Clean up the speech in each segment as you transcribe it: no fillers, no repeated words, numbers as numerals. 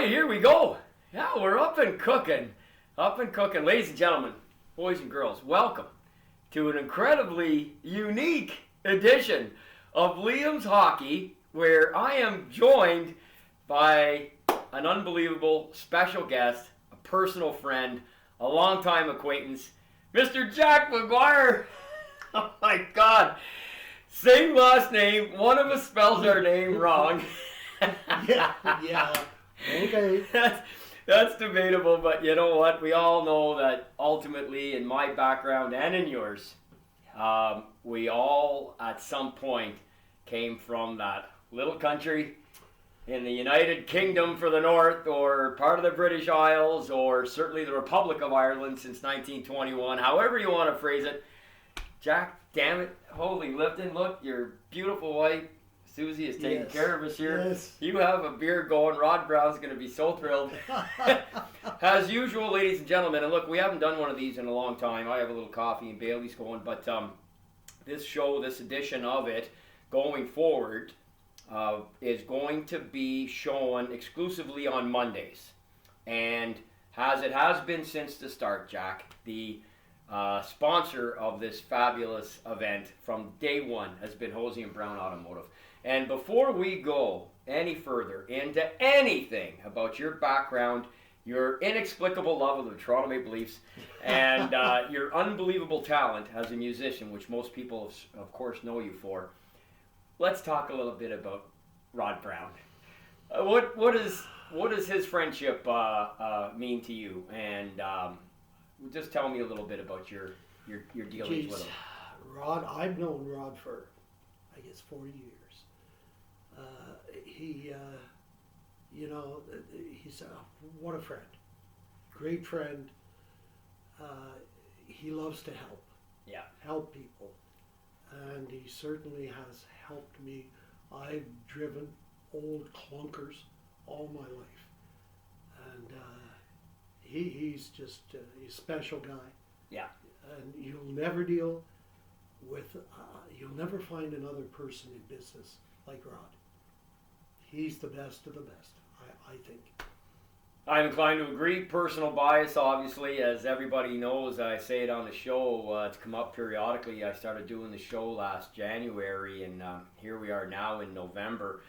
right, here we go. Yeah, we're up and cooking. Ladies and gentlemen, boys and girls, welcome to an incredibly unique edition of Liam's Hockey, where I am joined by an unbelievable special guest, a personal friend, a longtime acquaintance, Mr. Jack McGuire. Oh my God. Same last name. One of us spells our name wrong. Yeah. Okay. That's debatable, but you know what? We all know that ultimately, in my background and in yours, we all at some point came from that little country in the United Kingdom for the North, or part of the British Isles, or certainly the Republic of Ireland since 1921. However you want to phrase it. Jack, damn it, holy Lipton, look, your beautiful wife, Susie, is taking care of us here. Yes. You have a beer going. Rod Brown's going to be so thrilled. As usual, ladies and gentlemen, and look, we haven't done one of these in a long time. I have a little coffee and Bailey's going, but this show, this edition of it, going forward, is going to be shown exclusively on Mondays. And as it has been since the start, Jack, the sponsor of this fabulous event from day one has been Hosie and Brown Automotive. And before we go any further into anything about your background, your inexplicable love of the Toronto Maple Leafs, and your unbelievable talent as a musician, which most people, of course, know you for, let's talk a little bit about Rod Brown. What does his friendship mean to you? And just tell me a little bit about your dealings with him. Rod, I've known Rod for, I guess, 40 years. He's what a friend. Great friend. He loves to help. Yeah. Help people. And he certainly has helped me. I've driven old clunkers all my life. And he's just a special guy. Yeah. And you'll never find another person in business like Rod. He's the best of the best, I think. I'm inclined to agree. Personal bias, obviously, as everybody knows. I say it on the show. It's come up periodically. I started doing the show last January, and here we are now in November.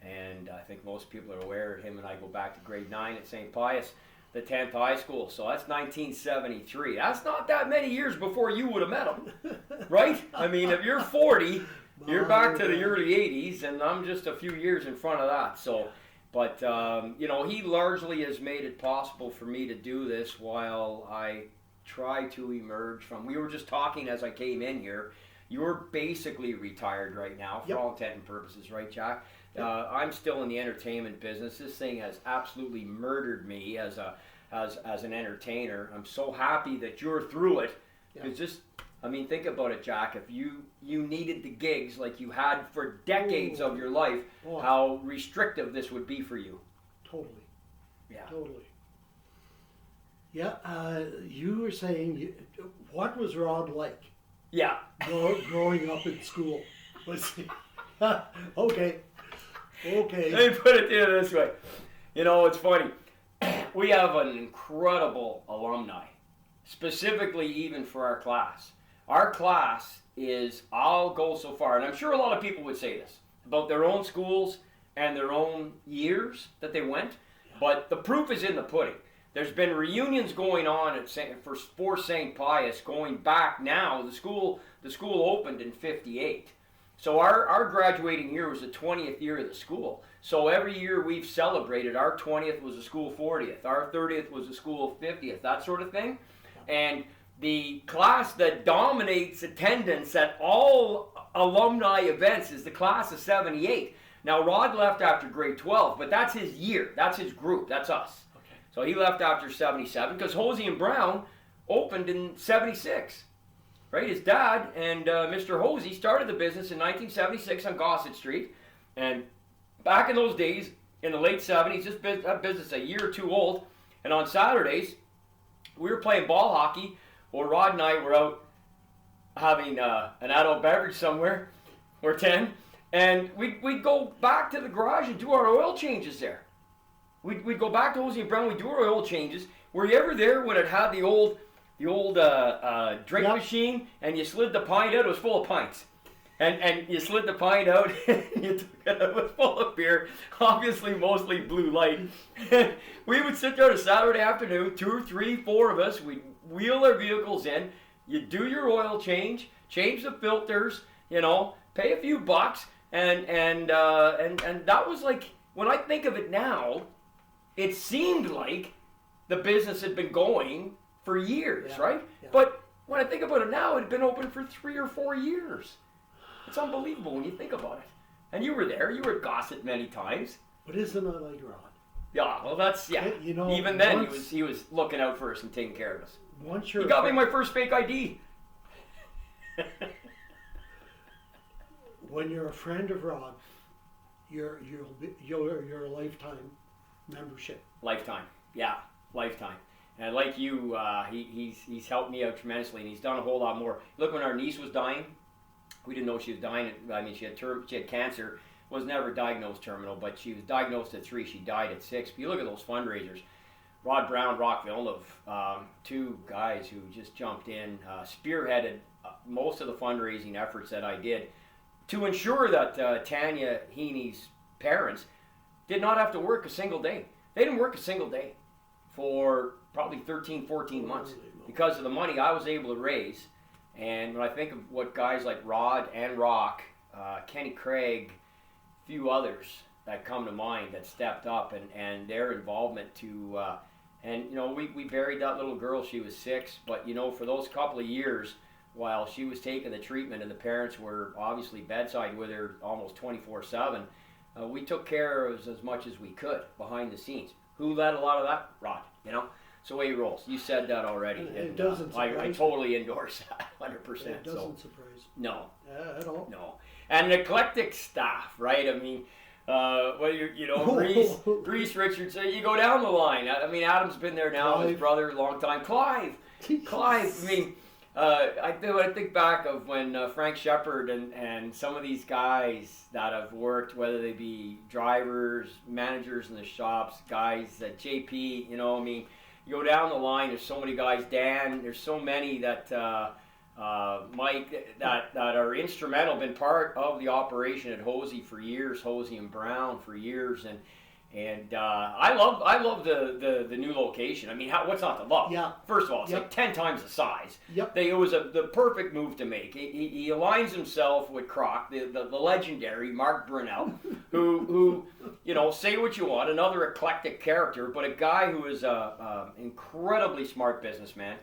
And I think most people are aware him and I go back to grade 9 at St. Pius, the 10th high school. So that's 1973. That's not that many years before you would have met him, right? I mean, if you're 40, you're back to the early 80s, and I'm just a few years in front of that. So, but, he largely has made it possible for me to do this while I try to emerge from, we were just talking as I came in here, you're basically retired right now for all intent and purposes, right, Jack? I'm still in the entertainment business. This thing has absolutely murdered me as an entertainer. I'm so happy that you're through it. It's think about it, Jack. If you needed the gigs like you had for decades of your life, how restrictive this would be for you. Totally. Yeah. Totally. Yeah. You were saying, what was Rod like? Yeah. Growing up in school. Let's see. Okay. Let me put it to you this way. It's funny. We have an incredible alumni, specifically even for our class. Our class is, I'll go so far, and I'm sure a lot of people would say this, about their own schools and their own years that they went, but the proof is in the pudding. There's been reunions going on for St. Pius going back now. The school opened in 58. So our graduating year was the 20th year of the school. So every year we've celebrated. Our 20th was a school 40th. Our 30th was a school 50th, that sort of thing. And the class that dominates attendance at all alumni events is the class of 78. Now, Rod left after grade 12, but that's his year. That's his group. That's us. Okay. So he left after 77 because Hosie and Brown opened in 76. Right? His dad and Mr. Hosie started the business in 1976 on Gossett Street. And back in those days, in the late 70s, that business a year or two old. And on Saturdays, we were playing ball hockey. Well, Rod and I were out having an adult beverage somewhere. We're 10. And we'd go back to the garage and do our oil changes there. We'd go back to Hosie and Brown. We'd do our oil changes. Were you ever there when it had the old drink machine and you slid the pint out? It was full of pints. And you slid the pint out, you took it out, it was full of beer, obviously mostly Blue Light. We would sit there on a Saturday afternoon, 2 or 3, 4 of us, we'd wheel our vehicles in, you'd do your oil change the filters, you know, pay a few bucks, and that was like, when I think of it now, it seemed like the business had been going for years, right? Yeah. But when I think about it now, it had been open for 3 or 4 years. It's unbelievable when you think about it. And you were there. You were at Gossett many times. But isn't that like Rod? Yeah, well, that's, yeah. You know, even then, he was looking out for us and taking care of us. He got me my first fake ID. When you're a friend of Rod, you're a lifetime membership. Lifetime, yeah, lifetime. And like you, he's helped me out tremendously, and he's done a whole lot more. Look, when our niece was dying, we didn't know she was dying. I mean, she had cancer. Was never diagnosed terminal, but she was diagnosed at 3. She died at 6. But you look at those fundraisers. Rod Brown, Rock Villeneuve, 2 guys who just jumped in, spearheaded most of the fundraising efforts that I did to ensure that Tanya Heaney's parents did not have to work a single day. They didn't work a single day for probably 13, 14 months because of the money I was able to raise. And when I think of what guys like Rod and Rock, Kenny Craig, a few others that come to mind that stepped up and their involvement to, and you know, we buried that little girl. She was 6, but you know, for those couple of years while she was taking the treatment and the parents were obviously bedside with her almost 24/7, we took care of as much as we could behind the scenes. Who led a lot of that? Rod, you know? It's the way he rolls. You said that already. It doesn't surprise I totally endorse that, 100%. It doesn't surprise me. No. At all. No. And an eclectic staff, right? I mean, Reese Richardson, you go down the line. I mean, Adam's been there now, Clive. His brother, a long time. Clive, I mean, I think back of when Frank Shepard and some of these guys that have worked, whether they be drivers, managers in the shops, guys at JP, you know, I mean, you go down the line, there's so many guys, Dan, there's so many that, Mike, that are instrumental, been part of the operation at Hosie for years, Hosie and Brown for years, and I love the new location. I mean, what's not to love? Yeah. First of all, it's like 10 times the size. Yep. It was the perfect move to make. He aligns himself with Croc, the legendary Mark Brunel, who you know, say what you want, another eclectic character, but a guy who is a incredibly smart businessman.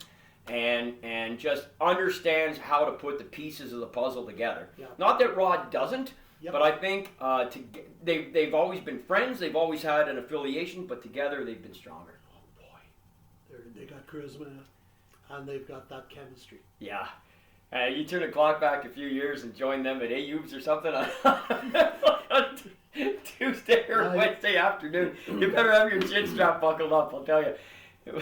And just understands how to put the pieces of the puzzle together. Yeah. Not that Rod doesn't, but I think they've always been friends. They've always had an affiliation, but together they've been stronger. Oh boy, they got charisma, and they've got that chemistry. Yeah. You turn the clock back a few years and join them at Ayoub's or something on Tuesday or Wednesday afternoon. You better have your chin strap buckled up, I'll tell you. It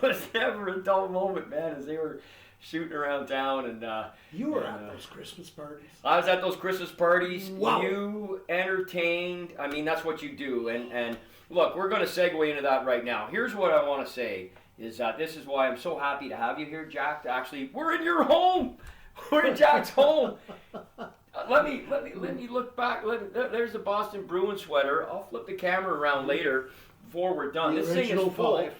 was never a dull moment, man, as they were shooting around town. And you were at those Christmas parties. I was at those Christmas parties. Wow. You entertained. I mean, that's what you do. And look, we're going to segue into that right now. Here's what I want to say is that this is why I'm so happy to have you here, Jack. Actually, we're in your home. We're in Jack's home. Let me look back. There's the Boston Bruins sweater. I'll flip the camera around later before we're done. This thing is full.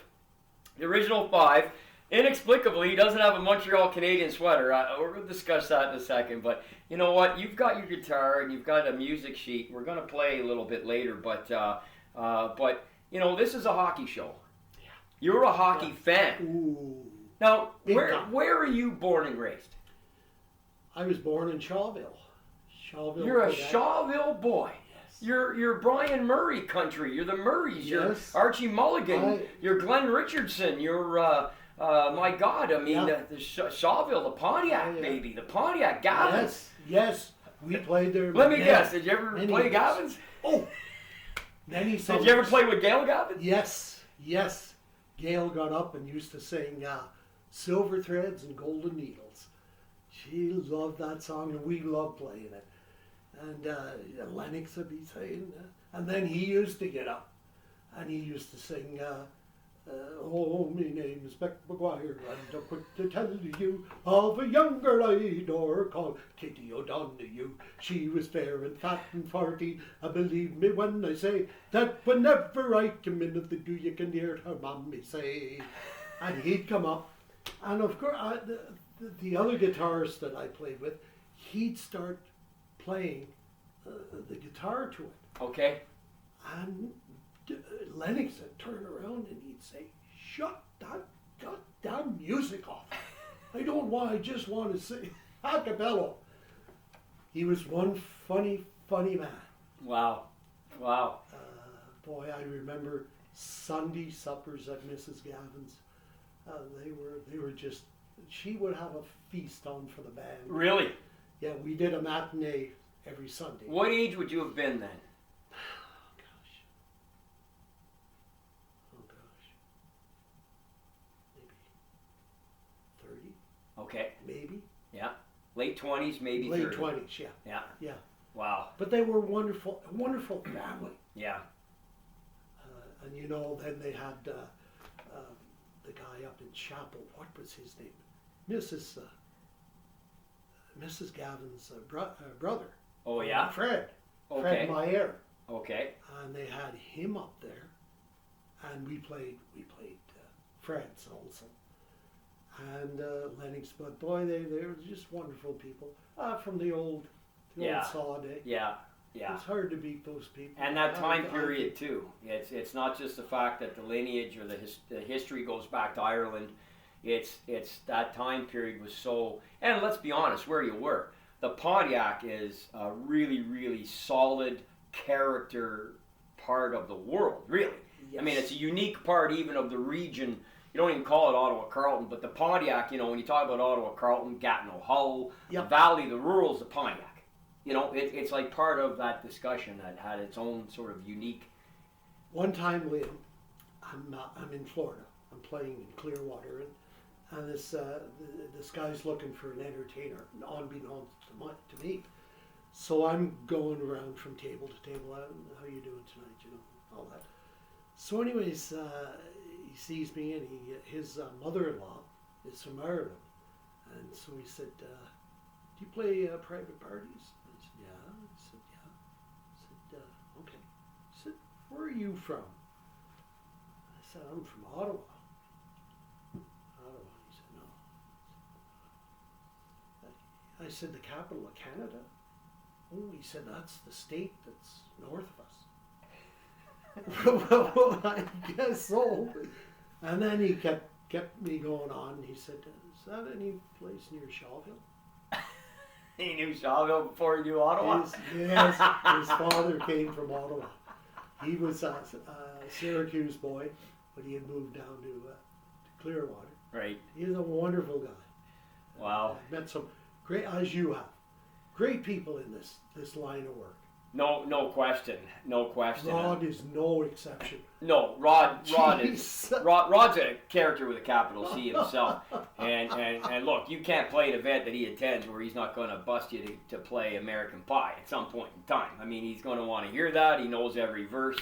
The original 5. Inexplicably, he doesn't have a Montreal Canadian sweater. We're going to discuss that in a second. But you know what? You've got your guitar and you've got a music sheet. We're going to play a little bit later. But you know, this is a hockey show. Yeah. You're a hockey fan. Ooh. Now, where are you born and raised? I was born in Shawville. You're a Shawville boy. You're Brian Murray country. You're the Murrays. You're Archie Mulligan. You're Glenn Richardson. You're my God. I mean the Shawville, the Pontiac baby, the Pontiac Gavins. Yes. We played there. Let me guess. Did you ever play Gavins? Oh, many songs. Did you ever play with Gail Gavin? Yes. Gail got up and used to sing "Silver Threads and Golden Needles." She loved that song, and we loved playing it. And Lennox would be saying, and then he used to get up And he used to sing, oh, my name is Jack McGuire, and I'm quick to tell you of a young girl I adore called Kitty O'Donoghue. She was fair and fat and farty, and believe me when I say that whenever I come in at the door, you can hear her mommy say. And he'd come up, and of course, the other guitarist that I played with, he'd start playing the guitar to it. Okay. And Lennox would turn around and he'd say, "Shut that goddamn music off. I just want to sing a cappella." He was one funny man. Wow. Boy, I remember Sunday suppers at Mrs. Gavin's. They were just, she would have a feast on for the band. Really? Yeah, we did a matinee every Sunday. What age would you have been then? Oh gosh. Maybe 30. Okay. Maybe. Yeah. Late 20s, maybe Late 30. 20s, yeah. Yeah. Wow. But they were wonderful family. Yeah. And you know, then they had the guy up in Chapel. What was his name? Mrs. Gavin's brother. Oh yeah. Fred. Okay. Fred Meyer. Okay. And they had him up there, and we played Fred's also. And Lennox, but boy, they were just wonderful people from the old Saw day. Yeah. It's hard to beat those people. And that time period too. It's not just the fact that the lineage or the history goes back to Ireland. It's that time period was so. And let's be honest, where you were, the Pontiac is a really, really solid character part of the world. Really, yes. I mean, it's a unique part even of the region. You don't even call it Ottawa Carleton, but the Pontiac. You know, when you talk about Ottawa Carleton, Gatineau Hull, the Valley, the rural's the Pontiac. You know, it's like part of that discussion that had its own sort of unique. One time, Liam, I'm in Florida. I'm playing in Clearwater, and this guy's looking for an entertainer, unbeknownst to me. So I'm going around from table to table. How you doing tonight? You know, all that. So, anyways, he sees me, and his mother-in-law is from Ireland, and so he said, "Do you play private parties?" I said, "Yeah." I said, "Yeah." I said, "Okay." I said, "Where are you from?" I said, "I'm from Ottawa." Ottawa. He said, "No." I said, "The capital of Canada?" "Oh," he said, "that's the state that's north of us." Well, I guess so. And then he kept me going on. He said, "Is that any place near Shawville?" He knew Shawville before he knew Ottawa? Yes, his father came from Ottawa. He was a Syracuse boy, but he had moved down to Clearwater. Right. He's a wonderful guy. Wow. I've met some great, as you have, great people in this line of work. No question. Rod is no exception. No, Rod's a character with a capital C himself. And look, you can't play an event that he attends where he's not going to bust you to play American Pie at some point in time. I mean, he's going to want to hear that. He knows every verse.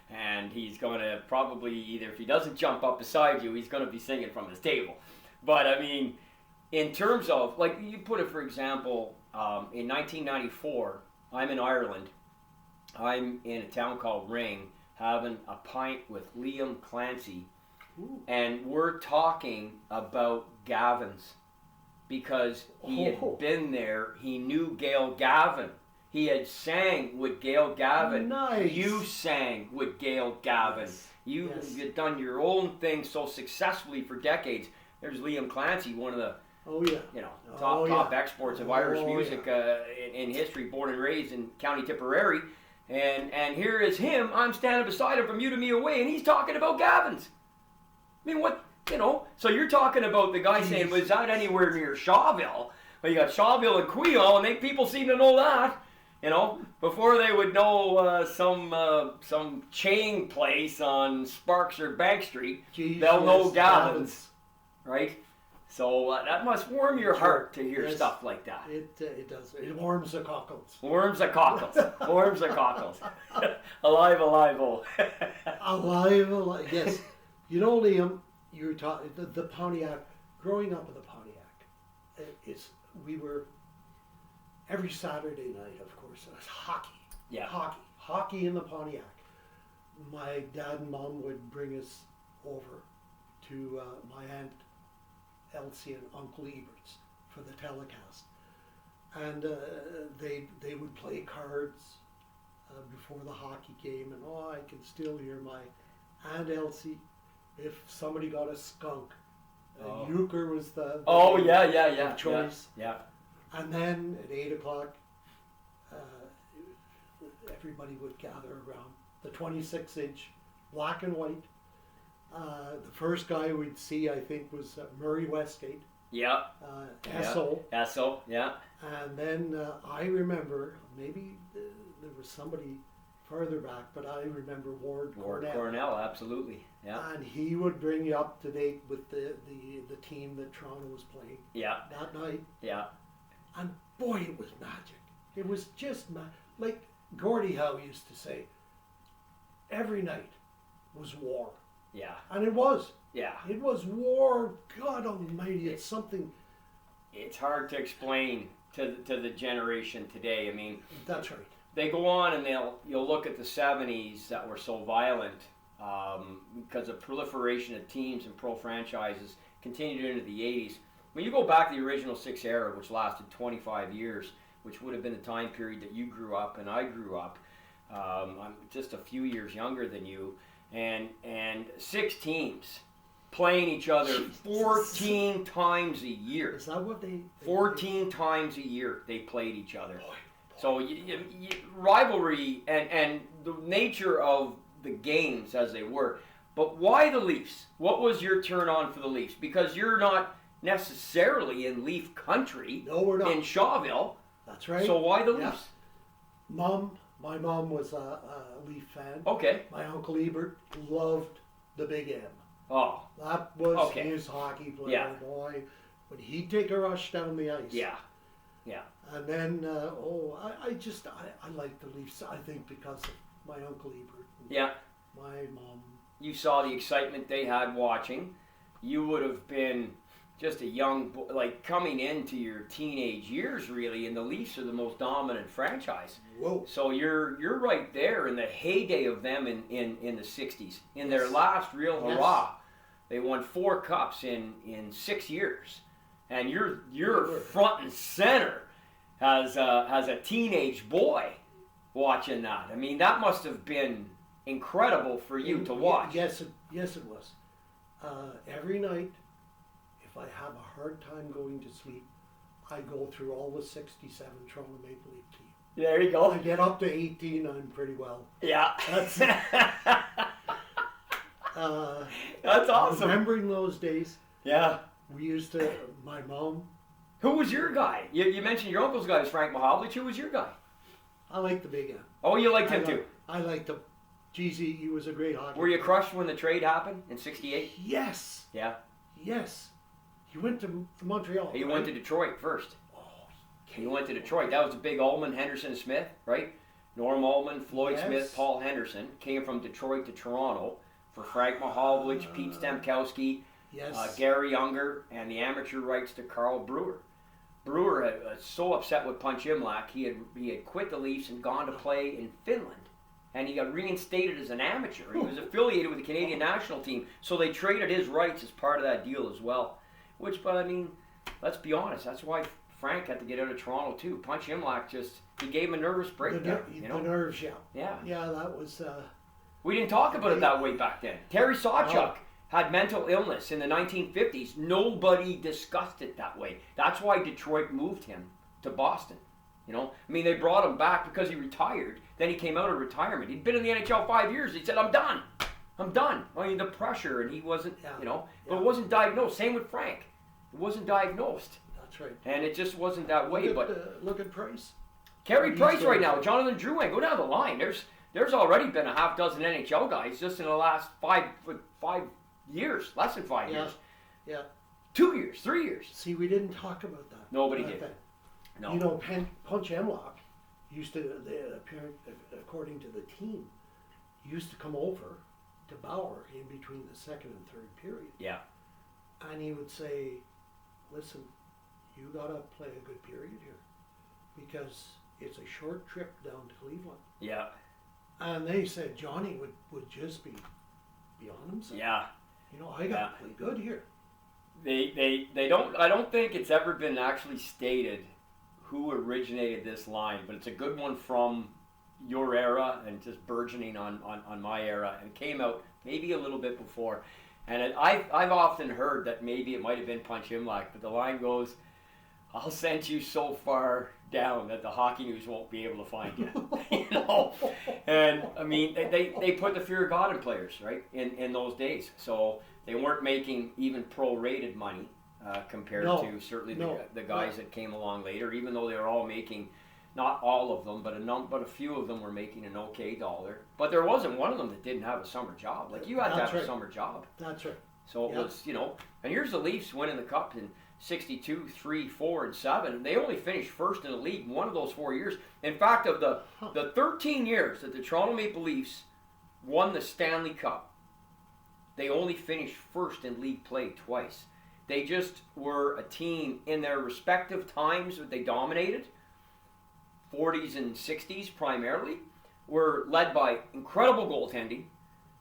And he's going to probably, either if he doesn't jump up beside you, he's going to be singing from his table. But I mean, in terms of, like you put it, for example, in 1994, I'm in Ireland. I'm in a town called Ring, having a pint with Liam Clancy. Ooh. And we're talking about Gavin's because he had been there. He knew Gail Gavin. He had sang with Gail Gavin. Nice. You sang with Gail Gavin. Yes. You've done your own thing so successfully for decades. There's Liam Clancy, one of the top exports of Irish music in history, born and raised in County Tipperary. And here is him. I'm standing beside him from you to me away, and he's talking about Gavin's. I mean, what, so you're talking about the guy saying, was that anywhere near Shawville? Well, you got Shawville and Queel, and people seem to know that. Before they would know some chain place on Sparks or Bank Street, they'll know Gavin's, right? So that must warm your heart to hear stuff like that. It does. It warms the cockles. Warms the cockles. Warms the cockles. Alive, oh. Alive. Yes. You know, Liam, you were talking the Pontiac. Growing up in the Pontiac, we were every Saturday night. Of course, it was hockey. Yeah. Hockey in the Pontiac. My dad and mom would bring us over to my aunt Elsie and Uncle Ebert's for the telecast, and they would play cards before the hockey game, and I can still hear my Aunt Elsie. If somebody got a skunk, Yeager was the choice. Yeah. And then at 8:00, everybody would gather around the 26-inch black and white. The first guy we'd see, I think, was Murray Westgate. Yeah. Esso. Esso, yeah. And then I remember, maybe there was somebody further back, but I remember Ward Cornell, absolutely. Yeah. And he would bring you up to date with the team that Toronto was playing. Yeah. That night. Yeah. And boy, it was magic. It was just like Gordie Howe used to say, every night was war. Yeah. And it was. Yeah. It was war. God almighty, it's something. It's hard to explain to the generation today. I mean, that's right. They go on and you'll look at the 70s that were so violent because of proliferation of teams and pro franchises continued into the 80s. When you go back to the original Six era, which lasted 25 years, which would have been the time period that you grew up and I grew up. I'm just a few years younger than you. And 6 teams playing each other 14 times a year. Is that what they 14 times a year they played each other. Boy. So rivalry and the nature of the games as they were. But why the Leafs? What was your turn on for the Leafs? Because you're not necessarily in Leaf country. No, we're not. In Shawville. That's right. So why the Leafs? My mom was a Leaf fan. Okay. My Uncle Ebert loved the Big M. Oh. That was his hockey player. Yeah. Boy, but he'd take a rush down the ice. Yeah. Yeah. And then, I like the Leafs, I think, because of my Uncle Ebert. Yeah. My mom. You saw the excitement they had watching. You would have been just a young boy, like coming into your teenage years, really, and the Leafs are the most dominant franchise. Whoa. So you're right there in the heyday of them in the 60s. In their last real hurrah, they won 4 cups in 6 years. And you're front and center as a teenage boy watching that. I mean, that must have been incredible for you to watch. Yes, it was. Every night, if I have a hard time going to sleep, I go through all the 67 Toronto Maple Leaf team. There you go. I get up to 18, I'm pretty well. Yeah. That's awesome. Remembering those days. Yeah. We used to, my mom. Who was your guy? You mentioned your uncle's guy was Frank Mahovlich. Who was your guy? I liked the Big M. Oh, you liked him too? I liked him. Geez, he was a great hockey player. Were you crushed when the trade happened in '68? Yes. Yeah. Yes. He went to Montreal. He went to Detroit first. Oh, he went to Detroit. That was the big Ullman, Henderson, Smith, right? Norm Ullman, Floyd Smith, Paul Henderson came from Detroit to Toronto for Frank Mahovlich, Pete Stemkowski, Gary Younger, and the amateur rights to Carl Brewer. Brewer was so upset with Punch Imlach, he had quit the Leafs and gone to play in Finland. And he got reinstated as an amateur. He was affiliated with the Canadian national team, so they traded his rights as part of that deal as well. But I mean, let's be honest, that's why Frank had to get out of Toronto too. Punch Imlach he gave him a nervous breakdown. The nerves, yeah. Yeah. Yeah, that was... we didn't talk about it that way back then. Terry Sawchuk had mental illness in the 1950s. Nobody discussed it that way. That's why Detroit moved him to Boston. I mean, they brought him back because he retired. Then he came out of retirement. He'd been in the NHL 5 years. He said, I'm done. I mean, the pressure, and he wasn't, but it wasn't diagnosed. Same with Frank. It wasn't diagnosed. That's right. And it just wasn't that way. Look at Price. Carey Price right now, Jonathan Drouin, go down the line. There's already been a half dozen NHL guys just in the last 5 years, less than 5 years. Yeah. 2 years, 3 years. See, we didn't talk about that. Nobody did. No. You know, Punch Emlock used to, according to the team, used to come over to Bauer in between the second and third period. Yeah. And he would say, listen, you got to play a good period here because it's a short trip down to Cleveland. Yeah. And they said Johnny would just be beyond himself. Yeah. You know, I got to play good here. They don't, I don't think it's ever been actually stated who originated this line, but it's a good one from your era and just burgeoning on my era, and came out maybe a little bit before. And I've often heard that maybe it might have been Punch Imlach, but the line goes, I'll send you so far down that the Hockey News won't be able to find you. You know? And I mean, they put the fear of God in players, right, in those days. So they weren't making even pro-rated money compared to certainly the guys that came along later, even though they were all making, not all of them, but a few of them were making an okay dollar. But there wasn't one of them that didn't have a summer job. Like, you had to have a summer job. That's right. So it was, you know, and here's the Leafs winning the Cup in 62, 3, 4, and 7. They only finished first in the league one of those 4 years. In fact, of the 13 years that the Toronto Maple Leafs won the Stanley Cup, they only finished first in league play twice. They just were a team in their respective times that they dominated, 40s and 60s primarily, were led by incredible goaltending.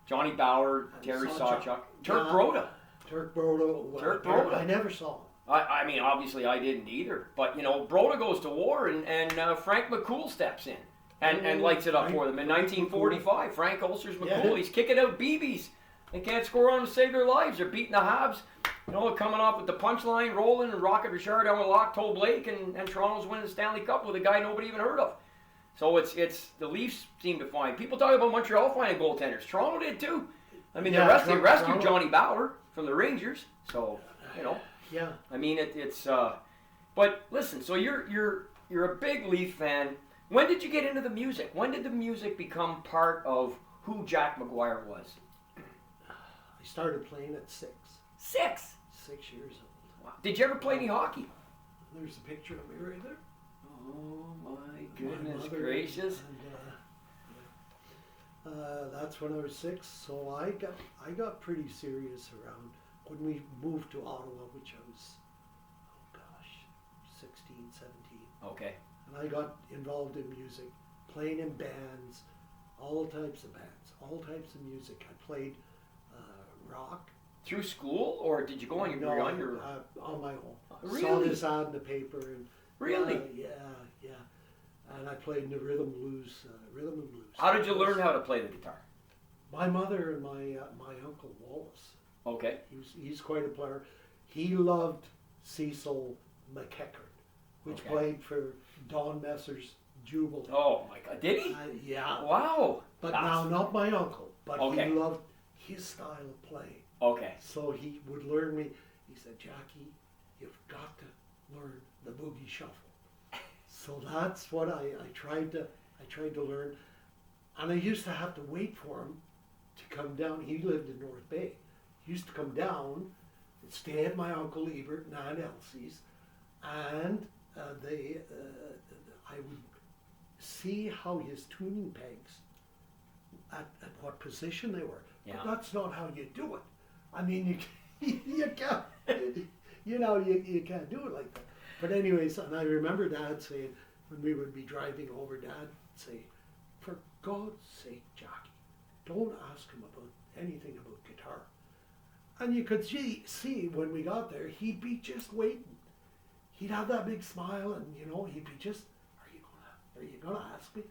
Johnny Bauer, Terry Sawchuk, Turk Broda. Turk Broda. I never saw him. I mean, obviously I didn't either. But, you know, Broda goes to war, and Frank McCool steps in and lights it up for them. In 1945, Frank Ulster's McCool, he's kicking out BBs. They can't score on to save their lives. They're beating the Habs. You know, coming off with the punchline, rolling, and Rocket Richard down with Lock, Toe Blake, and Toronto's winning the Stanley Cup with a guy nobody even heard of. So it's the Leafs seem to find. People talk about Montreal finding goaltenders. Toronto did too. I mean, they rescued Johnny Bauer from the Rangers. So, you know. Yeah. I mean, it's. But listen, so you're a big Leaf fan. When did you get into the music? When did the music become part of who Jack McGuire was? I started playing at 6. 6? 6 years old. Wow. Did you ever play any hockey? There's a picture of me right there. Oh my goodness gracious! And, that's when I was 6. So I got pretty serious around when we moved to Ottawa, which I was, 16, 17. Okay. And I got involved in music, playing in bands, all types of bands, all types of music. I played rock. Through school, or did you go on your on my own? Really? Saw this ad in the paper and really? Yeah. And I played in the rhythm and blues. How did you learn how to play the guitar? My mother and my uncle Wallace. Okay. He's quite a player. He loved Cecil McEachern, which played for Don Messer's Jubilee. Oh my God! Did he? Yeah. Wow. But now, not my uncle. But he loved his style of play. Okay. So he would learn me. He said, Jackie, you've got to learn the boogie shuffle. So that's what I tried to learn. And I used to have to wait for him to come down. He lived in North Bay. He used to come down and stay at my Uncle Ebert and Aunt Elsie's. And I would see how his tuning pegs, at what position they were. Yeah. But that's not how you do it. I mean, you can't, you can't do it like that. But anyways, and I remember Dad saying, when we would be driving over, Dad would say, for God's sake, Jackie, don't ask him about anything about guitar. And you could see when we got there, he'd be just waiting. He'd have that big smile, and he'd be just, are you gonna ask me?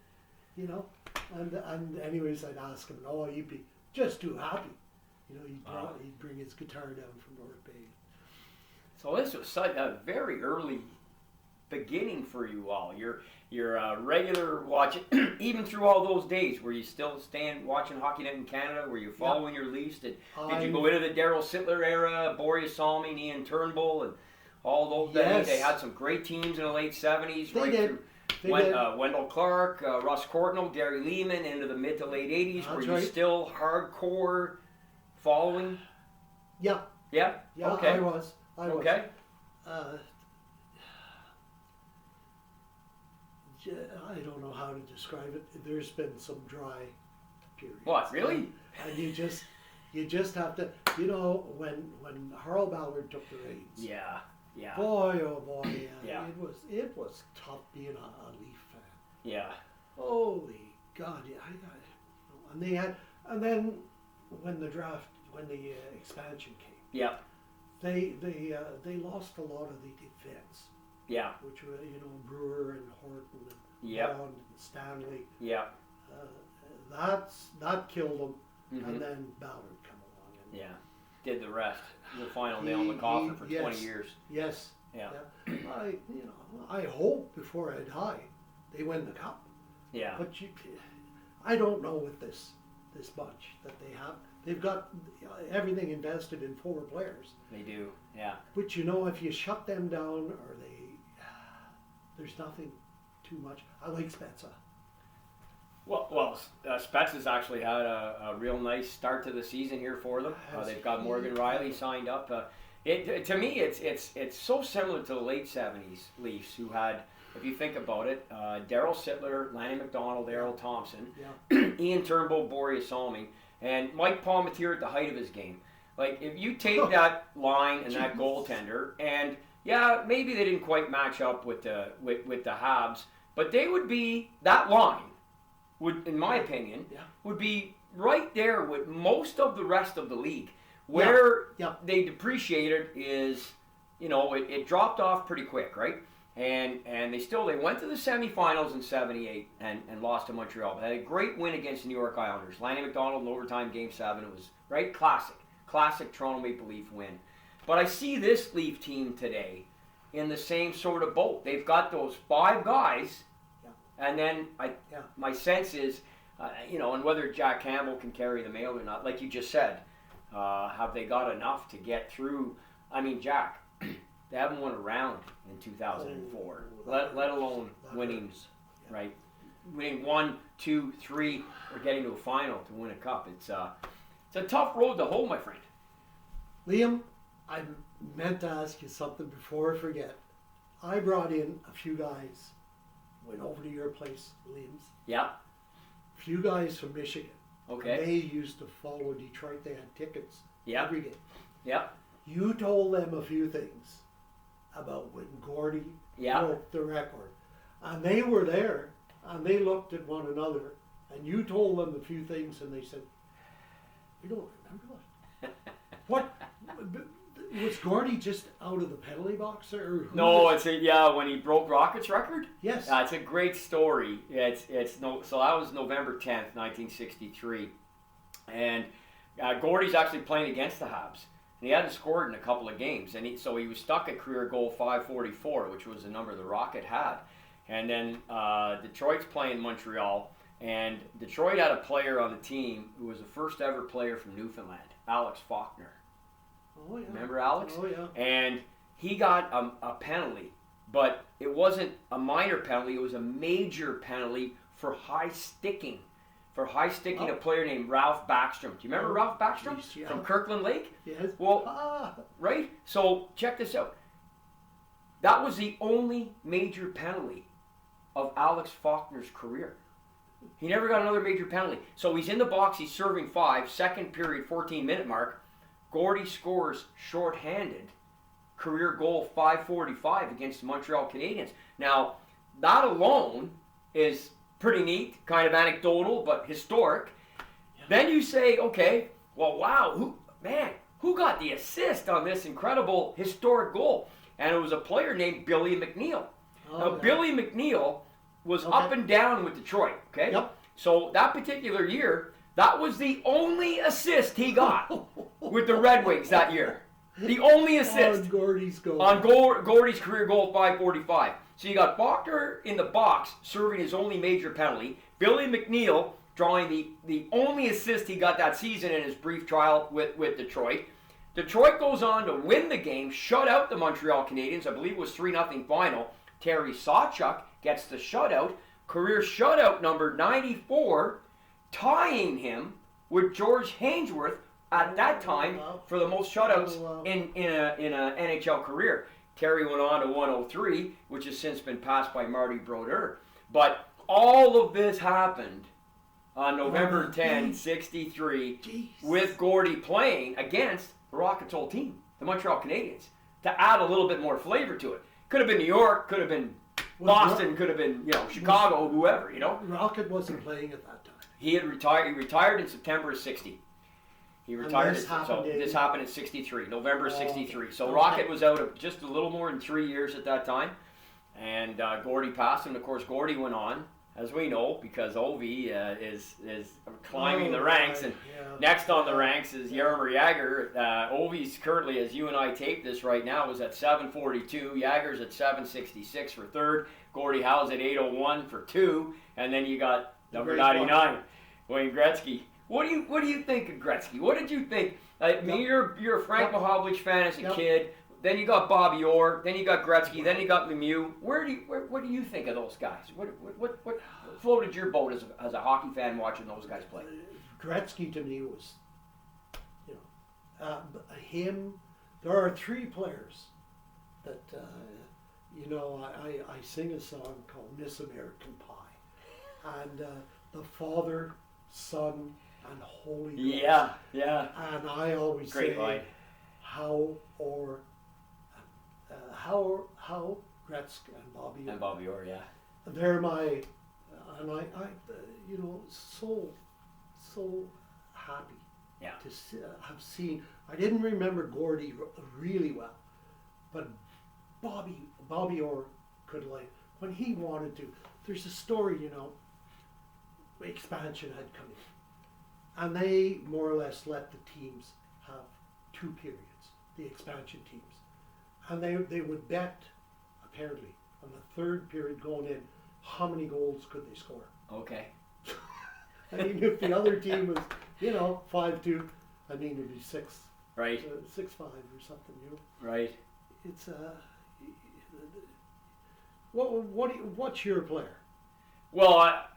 And anyways, I'd ask him, and he'd be just too happy. He'd bring his guitar down from North Bay. So this was a very early beginning for you all. You're a regular watching, even through all those days. Were you still watching Hockey Night in Canada? Were you following your Leafs? Did you go into the Darryl Sittler era, Boreas Salmi, Ian Turnbull, and all those days? They had some great teams in the late 70s. They did. Wendell Clark, Russ Courtnall, Gary Lehman into the mid to late 80s. Were you still hardcore following? Yeah. Yeah? Yeah, okay. I was. Okay. I don't know how to describe it. There's been some dry periods. What, really? And you just have to, when Harl Ballard took the reins. Yeah. Boy, oh boy, Yeah. It was tough being a Leaf fan. Yeah. Holy God, yeah. And then when the expansion came. Yeah. They lost a lot of the defense. Yeah. Which were, Brewer and Horton and Yep. Bond and Stanley. Yeah. That killed them. Mm-hmm. And then Ballard come along. And Yeah. Did the rest. The final nail in the coffin for 20 years. Yes. Yeah. I hope before I die they win the cup. Yeah. But I don't know with this bunch that they have. They've got everything invested in 4 players. They do. Yeah. But if you shut them down, or there's nothing too much. I like Spezza. Well, Spets has actually had a real nice start to the season here for them. They've got Morgan Riley signed up. To me, it's so similar to the late '70s Leafs, who had, if you think about it, Darryl Sittler, Lanny McDonald, Errol Thompson, Ian Turnbull, Boreas Salming, and Mike Palmateer at the height of his game. Like, if you take that line and that goaltender, and maybe they didn't quite match up with the Habs, but they would be, that line would, in my opinion, would be right there with most of the rest of the league. Where they depreciated is, it dropped off pretty quick, right? And they went to the semifinals in '78 and lost to Montreal. They had a great win against the New York Islanders. Lanny McDonald in overtime, Game 7. It was classic Toronto Maple Leaf win. But I see this Leaf team today in the same sort of boat. They've got those 5 guys, and then my sense is, and whether Jack Campbell can carry the mail or not, like you just said, have they got enough to get through? I mean, Jack, they haven't won a round in 2004, let alone winning, right? Winning 1, 2, 3, or getting to a final to win a cup. It's a tough road to hoe, my friend. Liam, I meant to ask you something before I forget. I brought in a few guys, went over to your place, Liam's. Yeah. A few guys from Michigan. Okay. And they used to follow Detroit. They had tickets every game. Yeah. You told them a few things about when Gordy broke the record. And they were there, and they looked at one another, and you told them a few things, and they said, "We don't remember that." What? Was Gordy just out of the penalty box, or who? No, when he broke Rocket's record. Yes, it's a great story. So that was November 10th, 1963, and Gordy's actually playing against the Habs, and he hadn't scored in a couple of games, and so he was stuck at career goal 544, which was the number the Rocket had, and then Detroit's playing Montreal, and Detroit had a player on the team who was the first ever player from Newfoundland, Alex Faulkner. Oh, yeah. Remember Alex? Oh, yeah. And he got a penalty, but it wasn't a minor penalty. It was a major penalty for high sticking. A player named Ralph Backstrom. Do you remember Ralph Backstrom? Yes, from Kirkland Lake? Yes. Well, right? So check this out. That was the only major penalty of Alex Faulkner's career. He never got another major penalty. So he's in the box, he's serving 5, second period, 14-minute mark. Gordy scores shorthanded, career goal 545 against the Montreal Canadiens. Now, that alone is pretty neat, kind of anecdotal, but historic. Yeah. Then you say, okay, well, wow, who got the assist on this incredible historic goal? And it was a player named Billy McNeil. Billy McNeil was up and down with Detroit, okay? Yep. So that particular year, that was the only assist he got with the Red Wings that year. The only assist. On Gordy's goal. On Gordy's career goal, 545. So you got Faulkner in the box serving his only major penalty. Billy McNeil drawing the only assist he got that season in his brief trial with Detroit. Detroit goes on to win the game, shut out the Montreal Canadiens. I believe it was 3-0 final. Terry Sawchuk gets the shutout. Career shutout number 94, tying him with George Hainsworth at that time for the most shutouts in a NHL career. Terry went on to 103, which has since been passed by Marty Brodeur. But all of this happened on November 10, 63, with Gordy playing against the Rockets' old team, the Montreal Canadiens, to add a little bit more flavor to it. Could have been New York, could have been Boston, could have been Chicago, whoever, Rocket wasn't playing at that time. He had retired. He retired in September of 60. He retired. This happened in 63, November of 63. So Rocket was out of just a little more than 3 years at that time, and Gordy passed him. Of course, Gordy went on, as we know, because Ovi is climbing the ranks, and next on the ranks is Yeager. Ovi's currently, as you and I tape this right now, is at 742. Yeager's at 766 for third. Gordie Howe's at 801 for two, and then you got number 99, Wayne Gretzky. What do you think of Gretzky? What did you think? You're a Frank Mahovlich fan as a kid. Then you got Bobby Orr. Then you got Gretzky. Then you got Lemieux. What do you think of those guys? What floated your boat as a hockey fan watching those guys play? Gretzky to me was, him. There are three players that I sing a song called Miss American Pie, and the Father, Son, and Holy Ghost. Yeah. And I always Great say line. how Gretzky and Bobby Orr, yeah. They're my, and I so happy to have seen. I didn't remember Gordy really well, but Bobby Orr could, when he wanted to. There's a story, expansion had come in, and they more or less let the teams have 2 periods, the expansion teams, and they would bet, apparently, on the 3rd period going in, how many goals could they score. Okay. I mean, if the other team was, 5-2, I mean, it'd be 6. Right. 6-5 or something, Right. It's what's your player? Well, I've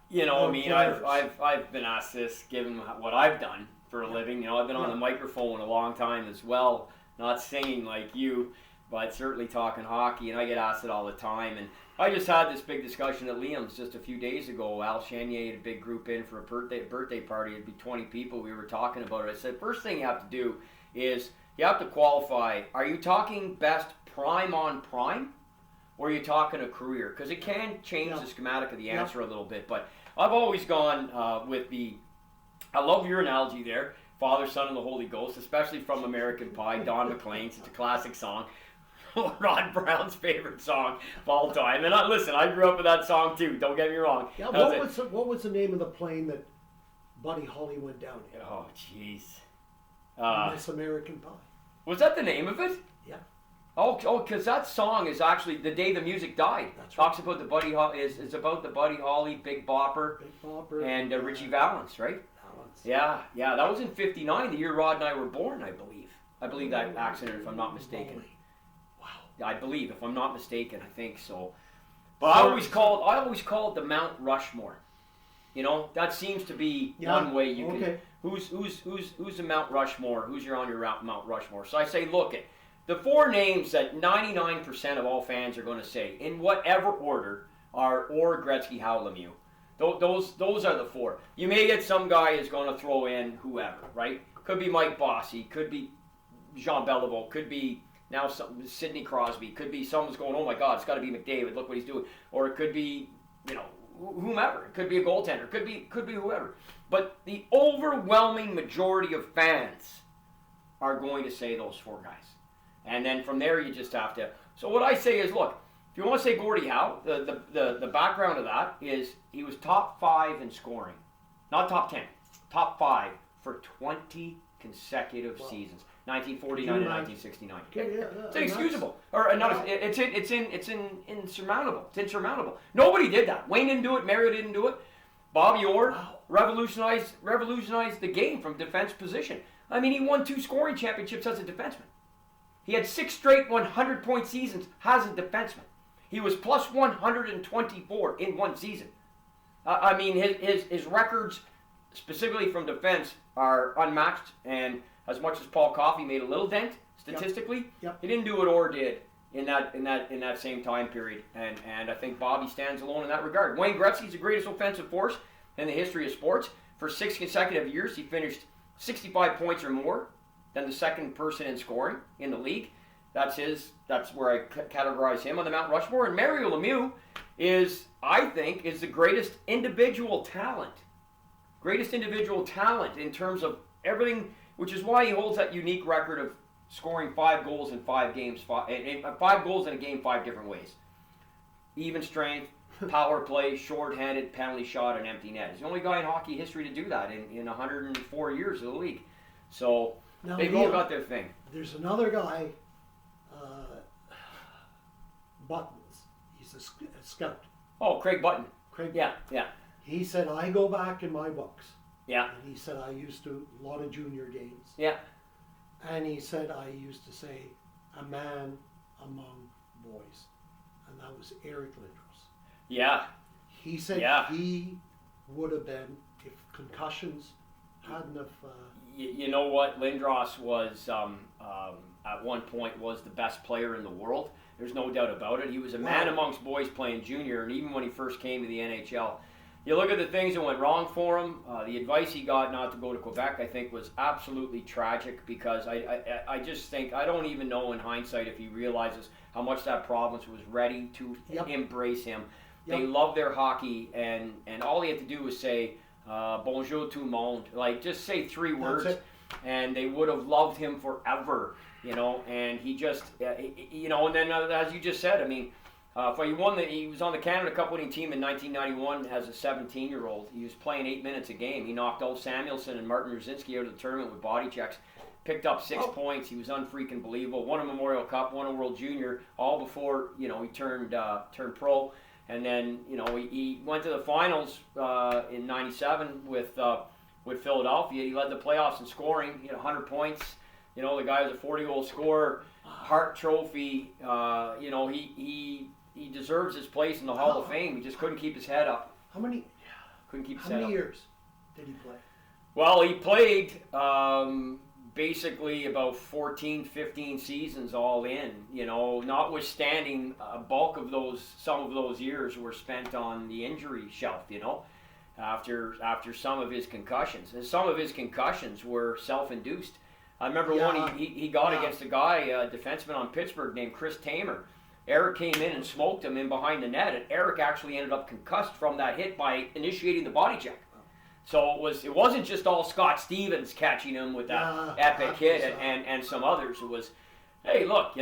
been asked this, given what I've done for a living. I've been on the microphone a long time as well, not singing like you, but certainly talking hockey, and I get asked it all the time. And I just had this big discussion at Liam's just a few days ago. Al Chenier had a big group in for a birthday party. It'd be 20 people. We were talking about it. I said, first thing you have to do is you have to qualify. Are you talking best prime on prime, or are you talking a career? Because it can change the schematic of the answer a little bit. But I've always gone with I love your analogy there, Father, Son, and the Holy Ghost, especially from American Pie, Don McLean's. It's a classic song. Ron Brown's favorite song of all time. And listen, I grew up with that song too, don't get me wrong. Yeah, what was the name of the plane that Buddy Holly went down in? Oh, jeez. Miss American Pie. Was that the name of it? Yeah. Oh, because that song is actually The Day the Music Died. That's Talks about the Buddy Holly, is about the Buddy Holly, Big Bopper, and Richie Valens, right? Yeah, that was in 59, the year Rod and I were born, I believe. I believe that accident, if I'm not mistaken. Wow. I believe, if I'm not mistaken, I think so. But I always call it the Mount Rushmore. That seems to be one way you can. Who's the Mount Rushmore? Who's on your Mount Rushmore? So I say, look at the 4 names that 99% of all fans are going to say, in whatever order, are Orr, Gretzky, Howe, Lemieux. Those are the 4. You may get some guy who's going to throw in whoever, right? Could be Mike Bossy, could be Jean Beliveau, could be now Sidney Crosby, could be someone's going, oh my God, it's got to be McDavid, look what he's doing. Or it could be, whomever. It could be a goaltender, could be whoever. But the overwhelming majority of fans are going to say those 4 guys. And then from there, you just have to. So what I say is, look, if you want to say Gordie Howe, the background of that is he was top 5 in scoring. Not top 10. Top 5 for 20 consecutive seasons. 1949 and 1969. It's inexcusable. It's insurmountable. It's insurmountable. Nobody did that. Wayne didn't do it. Mario didn't do it. Bobby Orr revolutionized the game from defense position. I mean, he won 2 scoring championships as a defenseman. He had 6 straight 100-point seasons as a defenseman. He was plus 124 in one season. I mean, his records specifically from defense, are unmatched. And as much as Paul Coffey made a little dent statistically, he didn't do what Orr did in that same time period. And I think Bobby stands alone in that regard. Wayne Gretzky is the greatest offensive force in the history of sports. For 6 consecutive years, he finished 65 points or more than the second person in scoring in the league. That's where I categorize him on the Mount Rushmore. And Mario Lemieux I think, is the greatest individual talent. Greatest individual talent in terms of everything, which is why he holds that unique record of scoring 5 goals in 5 games, 5 goals in a game 5 different ways. Even strength, power play, shorthanded, penalty shot, and empty net. He's the only guy in hockey history to do that in 104 years of the league. So now, they've all got their thing. There's another guy, Buttons. He's a scout. Oh, Craig Button. Yeah. He said, I go back in my books. Yeah. And he said, I used to a lot of junior games. Yeah. And he said, I used to say, a man among boys. And that was Eric Lindros. Yeah. He said he would have been, if concussions hadn't have... You know what? Lindros was, at one point, was the best player in the world. There's no doubt about it. He was a man amongst boys playing junior, and even when he first came to the NHL, you look at the things that went wrong for him. The advice he got not to go to Quebec, I think, was absolutely tragic, because I just think, I don't even know in hindsight if he realizes how much that province was ready to embrace him. They love their hockey, and all he had to do was say, bonjour tout le monde, like just say 3 words, and they would have loved him forever, and he just, and then as you just said, I mean, he was on the Canada Cup winning team in 1991 as a 17-year-old. He was playing 8 minutes a game. He knocked Ulf Samuelsson and Martin Ruzinski out of the tournament with body checks. Picked up 6 points. He was unfreaking believable. Won a Memorial Cup, won a World Junior, all before he turned pro. And then he went to the finals in '97 with Philadelphia. He led the playoffs in scoring. He had 100 points. The guy was a 40-goal scorer. Hart Trophy. He deserves his place in the Hall of Fame. He just couldn't keep his head up. How many years did he play? Well, he played basically about 14, 15 seasons all in. Notwithstanding a bulk of some of those years were spent on the injury shelf. After some of his concussions, and some of his concussions were self-induced. I remember one he got against a guy, a defenseman on Pittsburgh named Chris Tamer. Eric came in and smoked him in behind the net, and Eric actually ended up concussed from that hit by initiating the body check. So it wasn't just all Scott Stevens catching him with that epic hit and some others. It was, hey, look,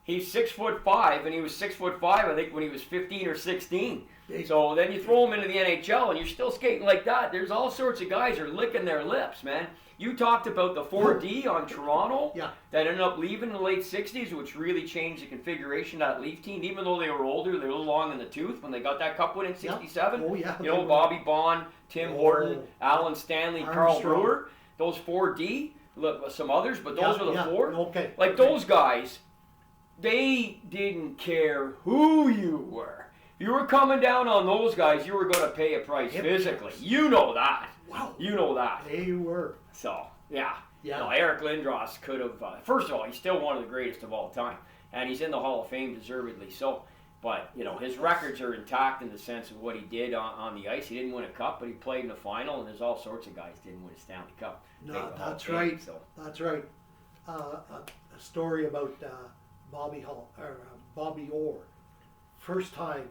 he's 6'5", and he was 6'5", I think, when he was 15 or 16. So then you throw him into the NHL, and you're still skating like that. There's all sorts of guys who are licking their lips, man. You talked about the 4D on Toronto that ended up leaving in the late 60s, which really changed the configuration of that Leaf team. Even though they were older, they were a little long in the tooth when they got that cup win in 67. Oh, yeah. Bobby Bond, Tim Horton, Alan Stanley, Carl Brewer. Those 4D, some others, but those were the 4. Okay. Like those guys, they didn't care who you were. If you were coming down on those guys, you were going to pay a price physically. You know that. Wow. You know that. They were. So, Eric Lindros could have, first of all, he's still one of the greatest of all time. And he's in the Hall of Fame, deservedly so. But, his records are intact in the sense of what he did on the ice. He didn't win a cup, but he played in the final, and there's all sorts of guys didn't win a Stanley Cup. No, that's right. That's right. A story about Bobby Orr. First time,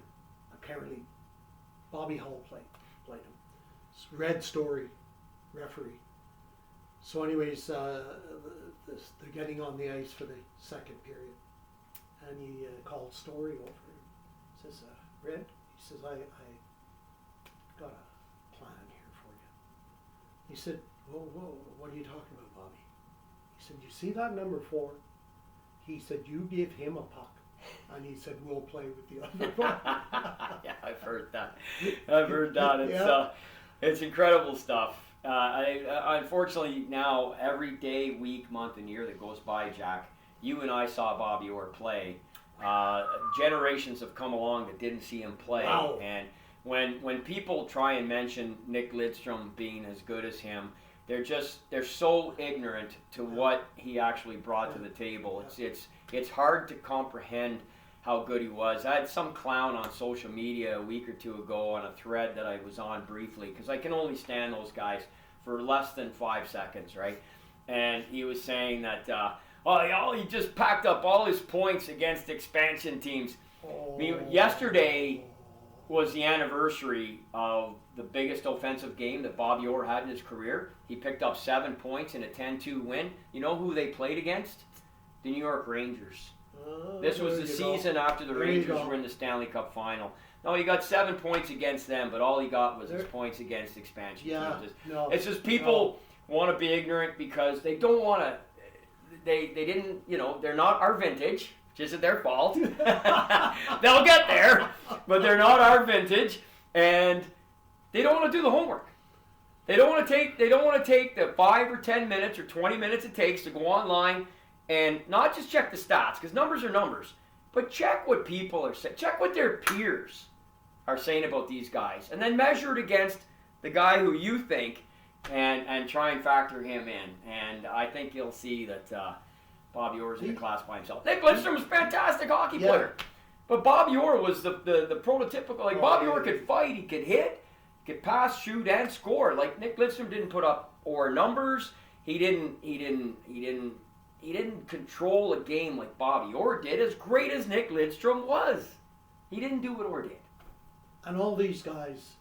apparently, Bobby Hall played him. Red Story, referee. So anyways, they're getting on the ice for the second period. And he called Story over and says, Red, he says, I got a plan here for you. He said, whoa, what are you talking about, Bobby? He said, you see that number 4? He said, you give him a puck. And he said, we'll play with the other puck. Yeah, I've heard that. It's incredible stuff. Unfortunately, now, every day, week, month, and year that goes by, Jack, you and I saw Bobby Orr play. Generations have come along that didn't see him play. Wow. And when people try and mention Nick Lidstrom being as good as him, they're so ignorant to what he actually brought to the table. It's hard to comprehend how good he was. I had some clown on social media a week or two ago on a thread that I was on briefly, because I can only stand those guys for less than 5 seconds, right? And he was saying that, he just packed up all his points against expansion teams. I mean, yesterday was the anniversary of the biggest offensive game that Bobby Orr had in his career. He picked up 7 points in a 10-2 win. You know who they played against? The New York Rangers. This was the season after the Rangers were in the Stanley Cup final. No, he got 7 points against them, but all he got was his points against expansion teams. It's just people want to be ignorant because they don't want to. They didn't, they're not our vintage, which isn't their fault. They'll get there, but they're not our vintage, and they don't want to do the homework. They don't want to take the 5 or 10 minutes or 20 minutes it takes to go online and not just check the stats, because numbers are numbers, but check what people are saying. Check what their peers are saying about these guys, and then measure it against the guy who you think, and try and factor him in. And I think you'll see that Bobby Orr is in a class by himself. Nick Lidstrom was a fantastic hockey player, but Bobby Orr was the prototypical. Bobby Orr could fight, he could hit, he could pass, shoot, and score. Like, Nick Lidstrom didn't put up Orr numbers. He didn't control a game like Bobby Orr did, as great as Nick Lidstrom was. He didn't do what Orr did. And all these guys,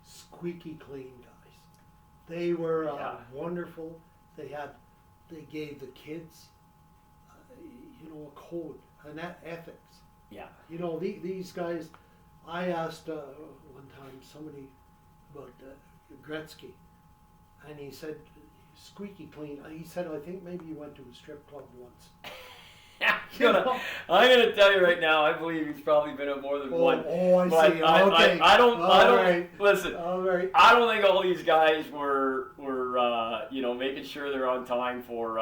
squeaky clean guys. They were wonderful. They gave the kids, a code, an ethics. Yeah. These guys. I asked one time somebody about Gretzky, and he said, squeaky clean. He said, I think maybe he went to a strip club once. I'm gonna tell you right now, I believe he's probably been at more than one. I see. Okay. I don't right. Listen. All right. I don't think all these guys were making sure they're on time for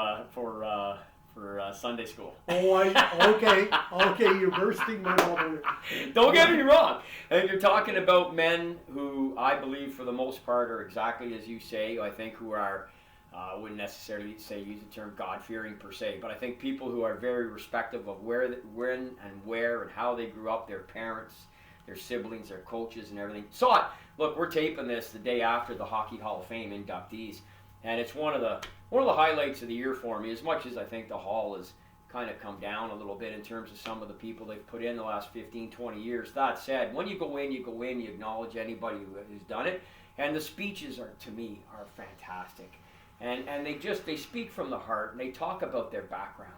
Sunday school. Okay, you're bursting my bubble. Don't get me wrong. And you're talking about men who I believe for the most part are exactly as you say. I think who are, I wouldn't necessarily use the term God-fearing per se, but I think people who are very respectful of when and where and how they grew up, their parents, their siblings, their coaches, and everything. So, look, we're taping this the day after the Hockey Hall of Fame inductees, and it's one of the highlights of the year for me. As much as I think the Hall has kind of come down a little bit in terms of some of the people they've put in the last 15, 20 years. That said, when you go in, you acknowledge anybody who's done it, and the speeches are fantastic. And they speak from the heart, and they talk about their background,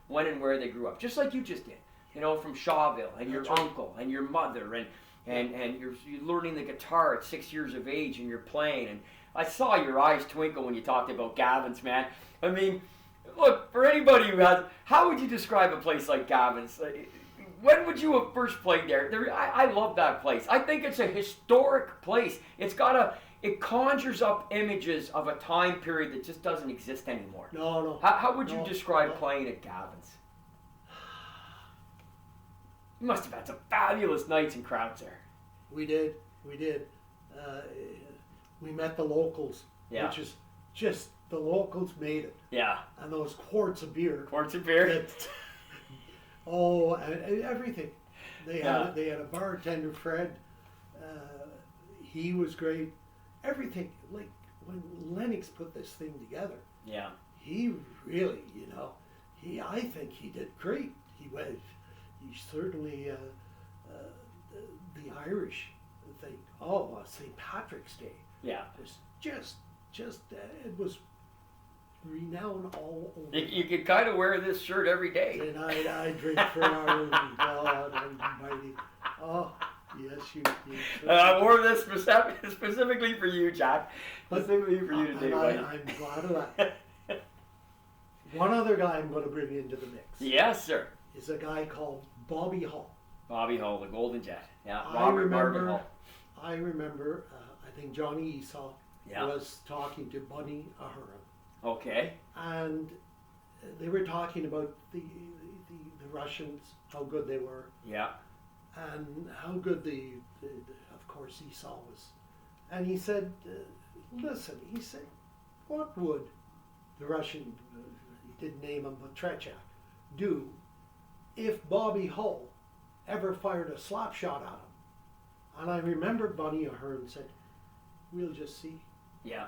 when and where they grew up, just like you just did, from Shawville, and your uncle, and your mother, and you're learning the guitar at 6 years of age, and you're playing, and I saw your eyes twinkle when you talked about Gavin's, man. I mean, look, for anybody who has, how would you describe a place like Gavin's? When would you have first played there? I love that place. I think it's a historic place. It conjures up images of a time period that just doesn't exist anymore. No. How would you describe playing at Gavin's? You must have had some fabulous nights and crowds there. We did. We met the locals, which is just, the locals made it. Yeah. And those quarts of beer. And everything. They had a bartender, Fred. He was great. Everything, like when Lennox put this thing together. Yeah. He really, I think he did great. He certainly the Irish thing. St. Patrick's Day. Yeah. It was it was renowned all over. You could kind of wear this shirt every day. And I drink for Ireland. God Almighty. Oh. Yes, you. I wore this specifically for you, Jack. Specifically for you today, buddy. I'm glad of that. One other guy I'm going to bring into the mix. Yes, sir. Is a guy called Bobby Hall. Bobby Hall, the Golden Jet. Yeah, I remember. I think Johnny Esau was talking to Bunny Ahuron. Okay. And they were talking about the Russians, how good they were. Yeah. and how good of course, Esau was. And he said, listen, he said, what would the Russian, he didn't name him, but Tretiak, do if Bobby Hull ever fired a slap shot at him? And I remembered Bunny Ahern said, we'll just see. Yeah.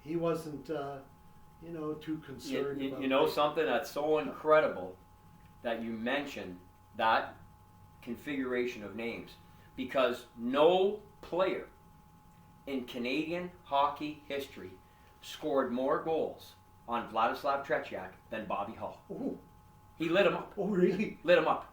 He wasn't, too concerned about you know something that's so incredible that you mentioned that configuration of names, because no player in Canadian hockey history scored more goals on Vladislav Tretiak than Bobby Hull. Oh. He lit him up. Oh, really? Lit him up.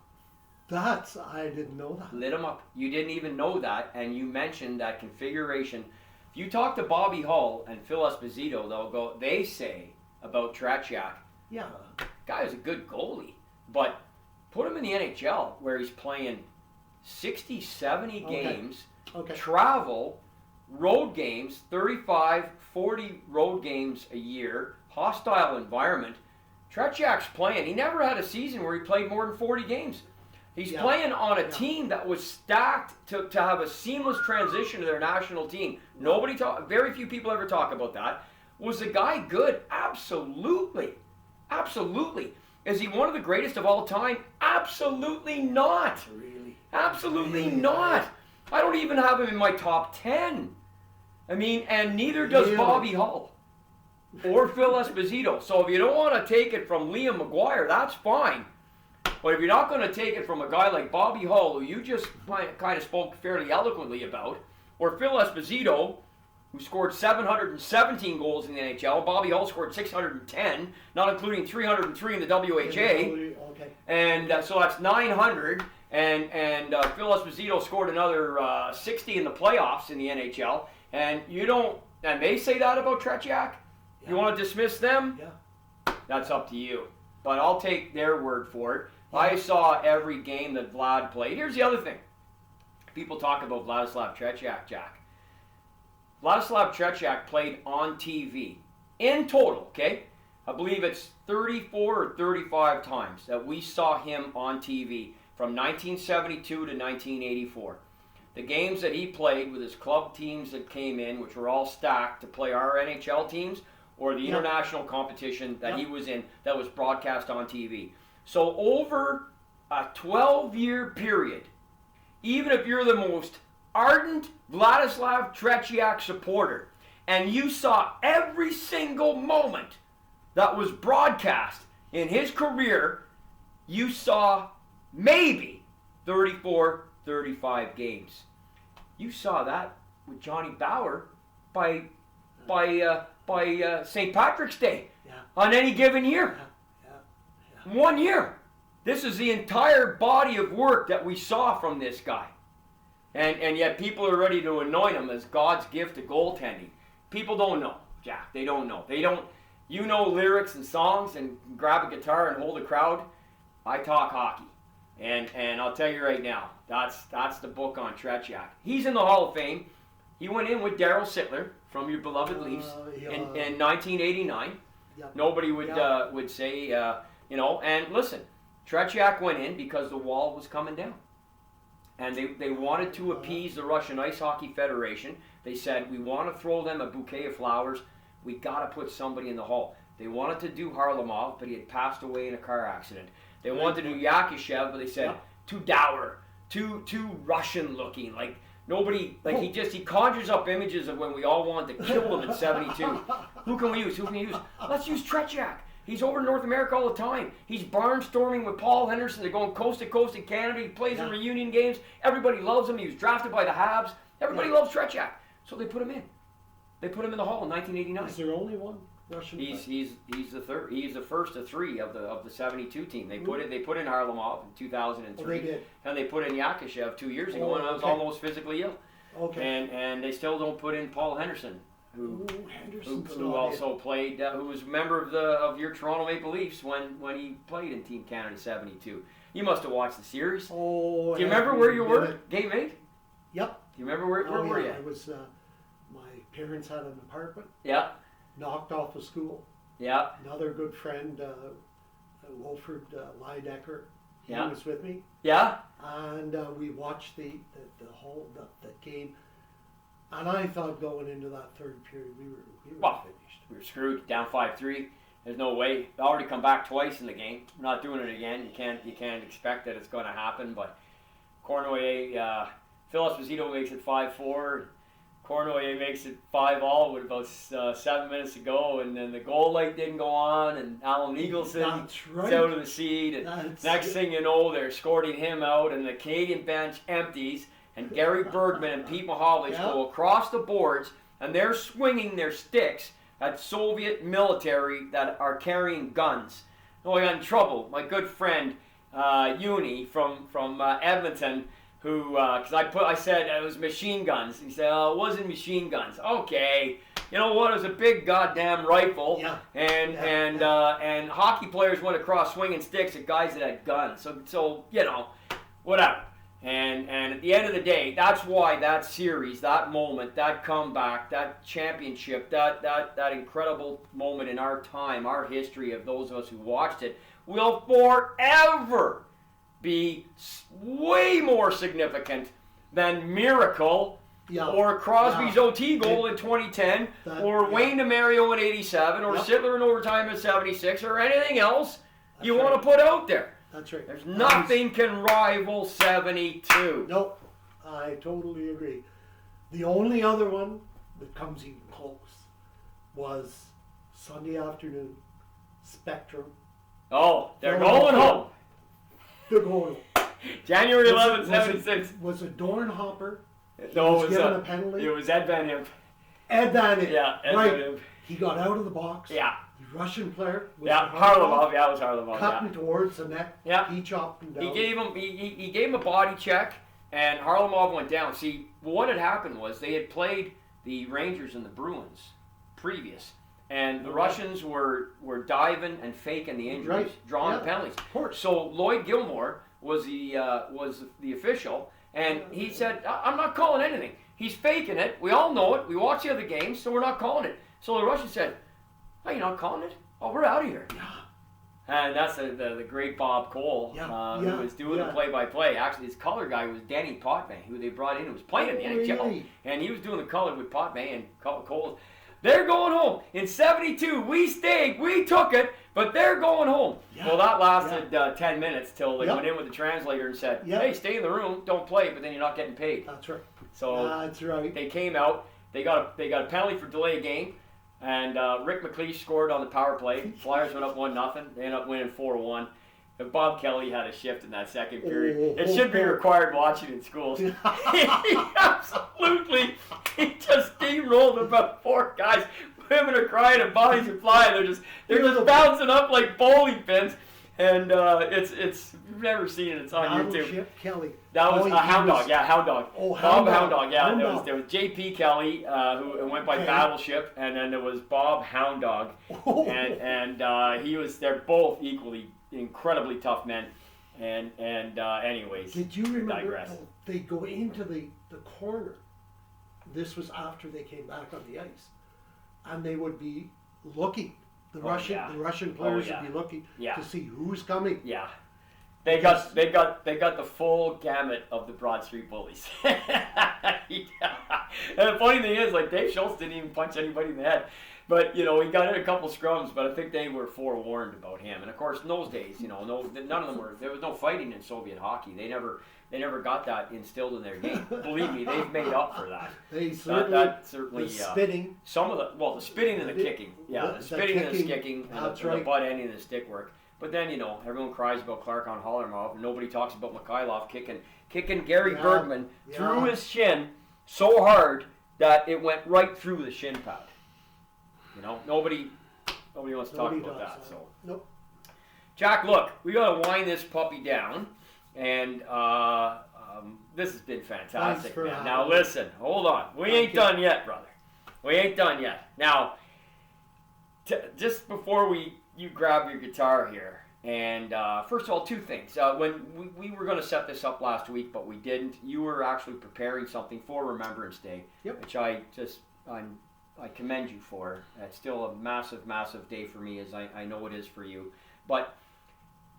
I didn't know that. Lit him up. You didn't even know that, and you mentioned that configuration. If you talk to Bobby Hull and Phil Esposito, they say about Tretiak, yeah, guy is a good goalie, but put him in the NHL where he's playing 60, 70 games, travel, road games, 35, 40 road games a year, hostile environment. Tretiak's playing. He never had a season where he played more than 40 games. He's playing on a team that was stacked to have a seamless transition to their national team. Very few people ever talk about that. Was the guy good? Absolutely. Absolutely. Is he one of the greatest of all time? Absolutely not. Really? Absolutely not. I don't even have him in my top 10. I mean, and neither does Bobby Hull or Phil Esposito. So if you don't want to take it from Liam McGuire, that's fine. But if you're not going to take it from a guy like Bobby Hull, who you just kind of spoke fairly eloquently about, or Phil Esposito, who scored 717 goals in the NHL, Bobby Hull scored 610, not including 303 in the WHA, and so that's 900, and Phil Esposito scored another 60 in the playoffs in the NHL, and they say that about Tretiak? Yeah. You want to dismiss them? Yeah. That's up to you. But I'll take their word for it. I saw every game that Vlad played. Here's the other thing. People talk about Vladislav Tretiak, Jack. Vladislav Tretiak played on TV in total, okay? I believe it's 34 or 35 times that we saw him on TV from 1972 to 1984. The games that he played with his club teams that came in, which were all stacked to play our NHL teams, or the international competition that he was in that was broadcast on TV. So over a 12-year period, even if you're the most ardent Vladislav Tretiak supporter, and you saw every single moment that was broadcast in his career, you saw maybe 34, 35 games. You saw that with Johnny Bauer by St. Patrick's Day on any given year. 1 year. This is the entire body of work that we saw from this guy. And yet people are ready to anoint him as God's gift to goaltending. People don't know, Jack. They don't know. You know lyrics and songs and grab a guitar and hold a crowd. I talk hockey. And I'll tell you right now, that's the book on Tretiak. He's in the Hall of Fame. He went in with Darryl Sittler from your beloved Leafs in 1989. Nobody would say... and listen, Tretiak went in because the wall was coming down. And they wanted to appease the Russian Ice Hockey Federation. They said, we want to throw them a bouquet of flowers. We got to put somebody in the Hall. They wanted to do Harlamov, but he had passed away in a car accident. They wanted to do Yakishev, but they said, too dour, too Russian looking. Like, nobody, he conjures up images of when we all wanted to kill him in 72. Who can we use? Let's use Tretiak. He's over in North America all the time. He's barnstorming with Paul Henderson. They're going coast to coast in Canada. He plays in reunion games. Everybody loves him. He was drafted by the Habs. Everybody loves Tretiak. So they put him in. They put him in the Hall in 1989. Is there only one Russian? He's the third. He's the first of three of the 72 team. They put in Harlamov in 2003. They did. And they put in Yakishev 2 years ago, and I was almost physically ill. Okay. And they still don't put in Paul Henderson. Who also played, who was a member of your Toronto Maple Leafs when he played in Team Canada 72. You must have watched the series. Oh, do you remember where you were? Game 8? Yep. Do you remember where were you? I was, my parents had an apartment. Yeah. Knocked off of school. Yeah. Another good friend, Wolford Lydecker, He was with me. Yeah. And we watched the whole the game. And I thought going into that third period, we were finished. We were screwed, down 5-3. There's no way. They already come back twice in the game. We're not doing it again. You can't expect that it's going to happen. But Cournoyer, Phil Esposito makes it 5-4. Cournoyer makes it 5-all with about 7 minutes to go, and then the goal light didn't go on, and Alan Eagleson is out of the seat. And next thing you know, they're escorting him out, and the Canadian bench empties, and Gary Bergman and Pete Mahovlich go across the boards, and they're swinging their sticks at Soviet military that are carrying guns. Oh, I got in trouble. My good friend Uni from Edmonton, who because I said it was machine guns. He said, "Oh, it wasn't machine guns." Okay, you know what? It was a big goddamn rifle, and hockey players went across swinging sticks at guys that had guns. So you know, whatever. And at the end of the day, that's why that series, that moment, that comeback, that championship, that incredible moment in our time, our history of those of us who watched it, will forever be way more significant than Miracle or Crosby's OT goal in 2010 or Wayne DeMario in 87 or Sittler in overtime in 76 or anything else you want to put out there. That's right. There's nothing can rival 72. Nope. I totally agree. The only other one that comes even close was Sunday afternoon, Spectrum. Oh, they're going home. They're going home. January 11th, 76. Was it Dornhopper? No, it was given a penalty. It was Ed Van Imp. Ed Van Imp. Yeah, Ed Van Imp. He got out of the box. Yeah. The Russian player was Harlamov. Yeah, it was Harlamov. Cut him towards the net. Yeah. He chopped him down. He gave him a body check, and Harlamov went down. See, what had happened was they had played the Rangers and the Bruins previous, and the Russians were diving and faking the injuries, drawing the penalties. Of course. So Lloyd Gilmore was the official, and he said, "I'm not calling anything. He's faking it. We all know it. We watch the other games, so we're not calling it." So the Russian said, "Oh, you're not calling it? Oh, we're out of here." Yeah. And that's the great Bob Cole, who was doing the play-by-play. Actually, his color guy was Denny Potvin, who they brought in, who was playing in the NHL. And he was doing the color with Potvin and Cole. They're going home. In 72, we stayed, we took it, but they're going home. Yeah. Well, that lasted 10 minutes till they went in with the translator and said, "Hey, stay in the room, don't play, but then you're not getting paid." That's right. So that's right. They came out. They got a penalty for delay of game. And Rick McLeish scored on the power play. Flyers went up 1-0. They ended up winning 4-1. And Bob Kelly had a shift in that second period. It should be required watching in schools. He just steamrolled about 4 guys. Women are crying and bodies are flying. They're just bouncing up like bowling pins. And it's you've never seen it. It's on YouTube. Kelly. That was a Hound Dog. Yeah, Hound Dog. Oh, Bob Hound Dog. Yeah, there was J.P. Kelly who went by Battleship, and then there was Bob Hound Dog, and he was. They're both equally incredibly tough men. And anyways, did you remember they go into the corner? This was after they came back on the ice, and they would be looking. The Russian players would be looking to see who's coming. Yeah, they got the full gamut of the Broad Street Bullies. And the funny thing is, like, Dave Schultz didn't even punch anybody in the head, but he got in a couple scrums. But I think they were forewarned about him. And of course, in those days, none of them were. There was no fighting in Soviet hockey. They never got that instilled in their game. Believe me, they've made up for that. They certainly the spitting. Some of the spitting and the kicking. Yeah, the spitting and the kicking and the butt ending and the stick work. But then everyone cries about Clark on Hollermouth, and nobody talks about Mikhailov kicking Gary Bergman through his shin so hard that it went right through the shin pad. Nobody wants to talk about that. So nope. Jack, look, we got to wind this puppy down. And this has been fantastic, man. Now listen, hold on. We ain't done yet, brother. We ain't done yet. Now, just before you grab your guitar here, and first of all, 2 things. When we were going to set this up last week, but we didn't. You were actually preparing something for Remembrance Day, which I commend you for. It's still a massive, massive day for me, as I know it is for you. But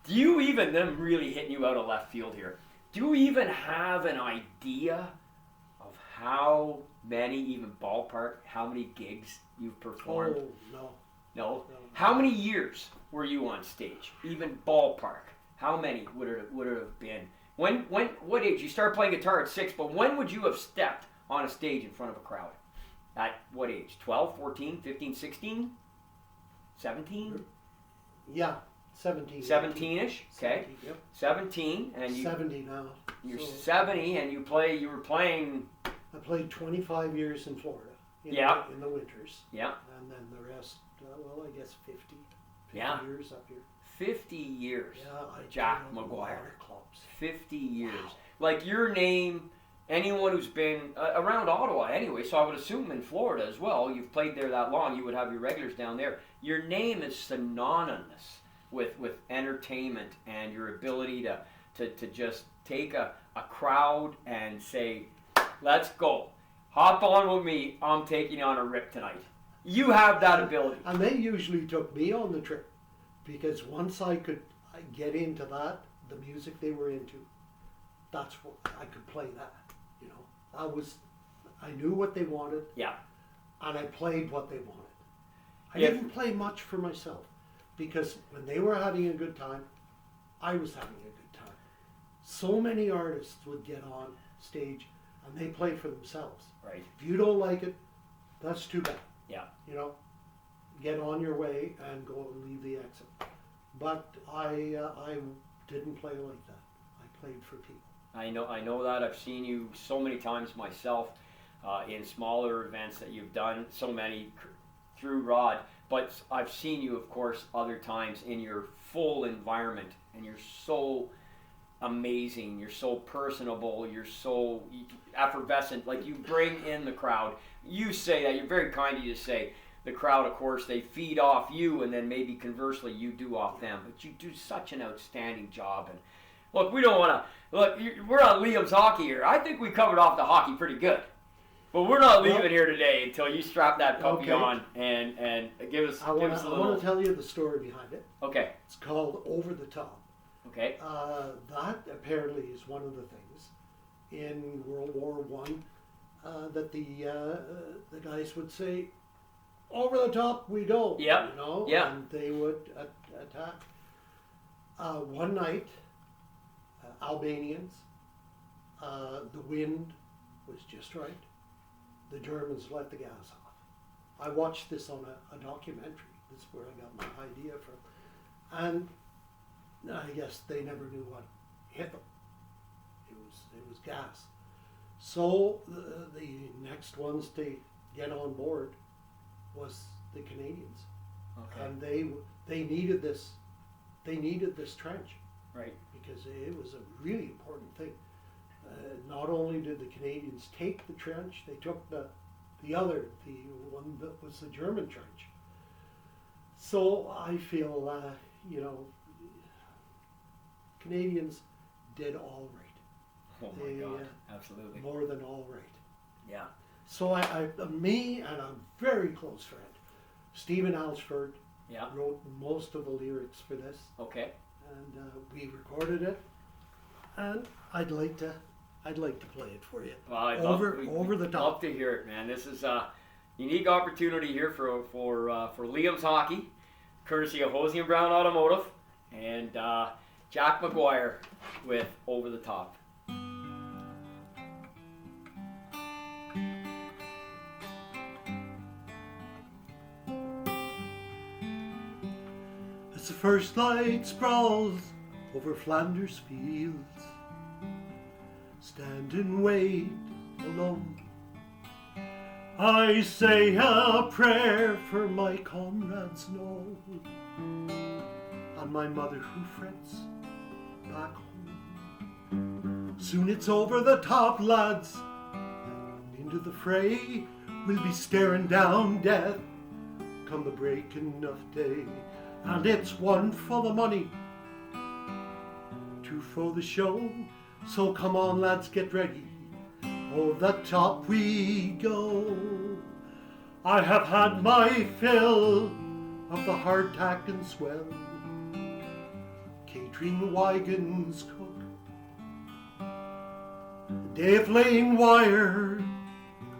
Do you even, them really hitting you out of left field here, do you even have an idea of how many, even ballpark, how many gigs you've performed? Oh, no. No? How many years were you on stage? Even ballpark. How many would it have been? What age? You started playing guitar at 6, but when would you have stepped on a stage in front of a crowd? At what age? 12, 14, 15, 16? 17? Yeah, 17. 17-ish? Okay. 17, yep. 17, and you... 70 now. You're So 70, and you were playing... I played 25 years in Florida. Yeah. In the winters. Yeah. And then the rest, well, I guess 50 Yeah. years up here. 50 years. Yeah, I Jack played a lot McGuire. of clubs. 50 years. Wow. Like your name, anyone who's been around Ottawa anyway, so I would assume in Florida as well, you've played there that long, you would have your regulars down there. Your name is synonymous with entertainment and your ability to just take a crowd and say, let's go. Hop on with me, I'm taking you on a rip tonight. You have that ability. And they usually took me on the trip because once I could get into that, the music they were into, that's what I could play that. You know, I knew what they wanted. Yeah. And I played what they wanted. I Yeah. didn't play much for myself because when they were having a good time, I was having a good time. So many artists would get on stage and they play for themselves. Right. If you don't like it, that's too bad. Yeah. You know, get on your way and go and leave the exit. But I didn't play like that. I played for people. I know that. I've seen you so many times myself in smaller events that you've done, so many through Rod. But I've seen you, of course, other times in your full environment, and you're so amazing. You're so personable. You're so effervescent. Like, you bring in the crowd. You say that. You're very kind of you to say the crowd, of course, they feed off you, and then maybe conversely you do off them. But you do such an outstanding job. And look, we don't want to look. We're on Liam's hockey here. I think we covered off the hockey pretty good. But we're not leaving here today until you strap that puppy on and give us a little. I want to tell you the story behind it. Okay. It's called Over the Top. Okay. That apparently is one of the things in World War One that the guys would say, "Over the top we go." Yep. You know. Yeah. And they would attack. One night, Albanians. The wind was just right. The Germans let the gas off. I watched this on a documentary. This is where I got my idea from. And I guess they never knew what hit them. It was gas. So the next ones to get on board was the Canadians. Okay. And they needed this. They needed this trench. Right. Because it was a really important thing. Not only did the Canadians take the trench, they took the one that was the German trench. So I feel, Canadians did all right. Oh my God! Absolutely. More than all right. Yeah. So me and a very close friend, Stephen Alsford, Yeah. wrote most of the lyrics for this. Okay. And we recorded it, and I'd like to play it for you. Well, Over the top. Love to hear it, man. This is a unique opportunity here for Liam's hockey, courtesy of Hosie and Brown Automotive, and Jack McGuire with Over the Top. As the first light sprawls over Flanders fields, stand and wait alone, I say a prayer for my comrades know, and my mother who frets back home. Soon it's over the top, lads, and into the fray we'll be staring down death come the breaking of day. And it's one for the money, two for the show. So come on, lads, get ready. Over the top we go. I have had my fill of the hardtack and swell. catering wagons cook. The day of laying wire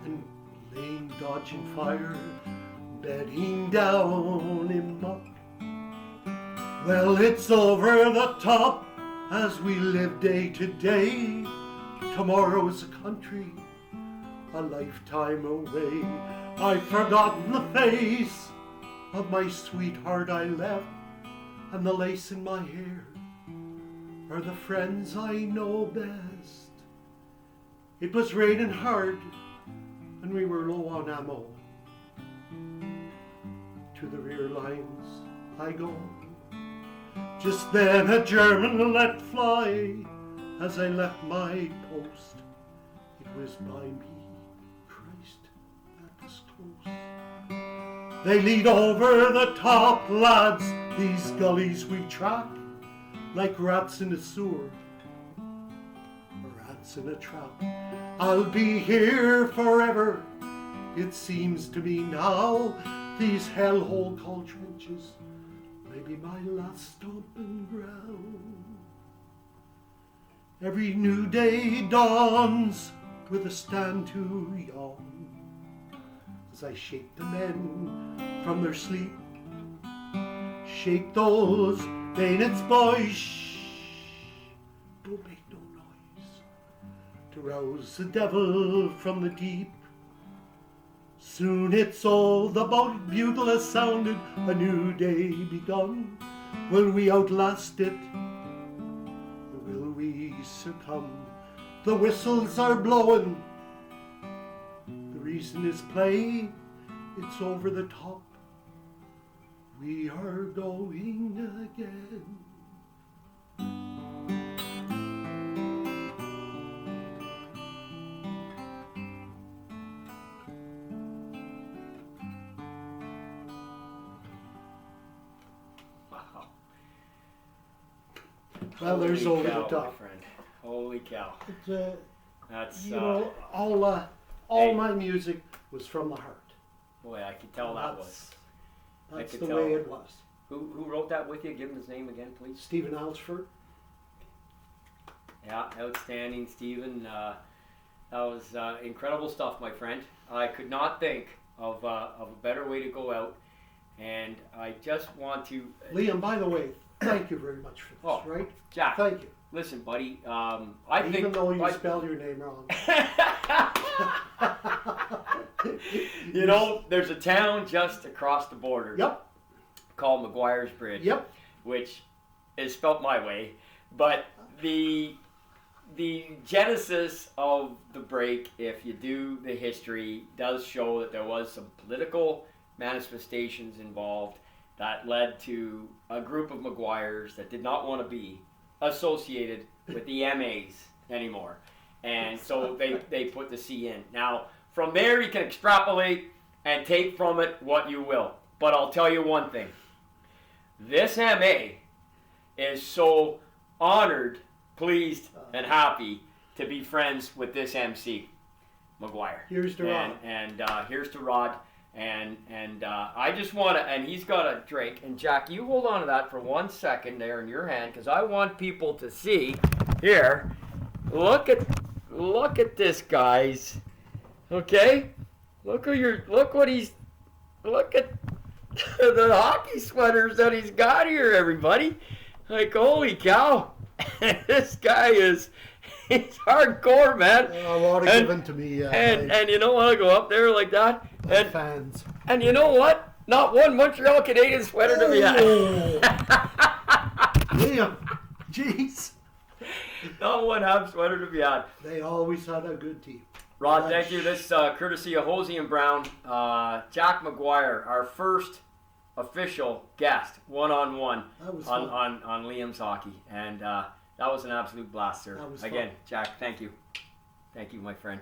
and laying dodging fire, bedding down in muck. Well, it's over the top as we live day to day. Tomorrow's a country, a lifetime away. I've forgotten the face of my sweetheart I left, and the lace in my hair are the friends I know best. It was raining hard and we were low on ammo. To the rear lines I go. Just then a German let fly as I left my post. It was by me, Christ, that was close. They lead over the top, lads, these gullies we track, like rats in a sewer, rats in a trap. I'll be here forever, it seems to me now. These hellhole called trenches may be my last stomping ground. Every new day dawns with a stand to yawn as I shake the men from their sleep. Shake those bayonets, boys, shh, don't make no noise, to rouse the devil from the deep. Soon it's all the bugle has sounded, a new day begun. Will we outlast it, or will we succumb? The whistles are blowing, the reason is plain, it's over the top. We are going again. Well, there's Holy over cow, the top. my friend. Holy cow. It's, That's, you know, all hey. my music was from the heart. Boy, I could tell that was. That's could the tell. way it was. Who wrote that with you? Give him his name again, please. Stephen Alsford. Yeah, outstanding, Stephen. That was incredible stuff, my friend. I could not think of a better way to go out, and I just want to. Liam, by the way, thank you very much for this, Oh, right? Jack, Thank you. listen, buddy. I Even think though you spelled your name wrong. You know, there's a town just across the border. Yep. Called McGuire's Bridge. Yep. Which is spelt my way, but the genesis of the break, if you do the history, does show that there was some political manifestations involved that led to a group of McGuires that did not want to be associated with the MAs anymore. And so they put the C in. Now, from there you can extrapolate and take from it what you will. But I'll tell you one thing. This MA is so honored, pleased, and happy to be friends with this MC, McGuire. Here's to Rod. And here's to Rod. And I just want to, and he's got a drink. And Jack, you hold on to that for 1 second there in your hand, because I want people to see here. Look at this, guys. Okay, look at the hockey sweaters that he's got here, everybody. Like, holy cow, this guy he's hardcore, man. A lot of given to me. And you know what? I go up there like that. And fans. And you know what? Not one Montreal Canadian sweater to be had. Liam, jeez. Not one half sweater to be had. They always had a good team. Rod, thank you. This courtesy of Hosie and Brown. Jack McGuire, our first official guest, one-on-one on Liam's hockey. And that was an absolute blast, sir. Again, Jack, thank you. Thank you, my friend.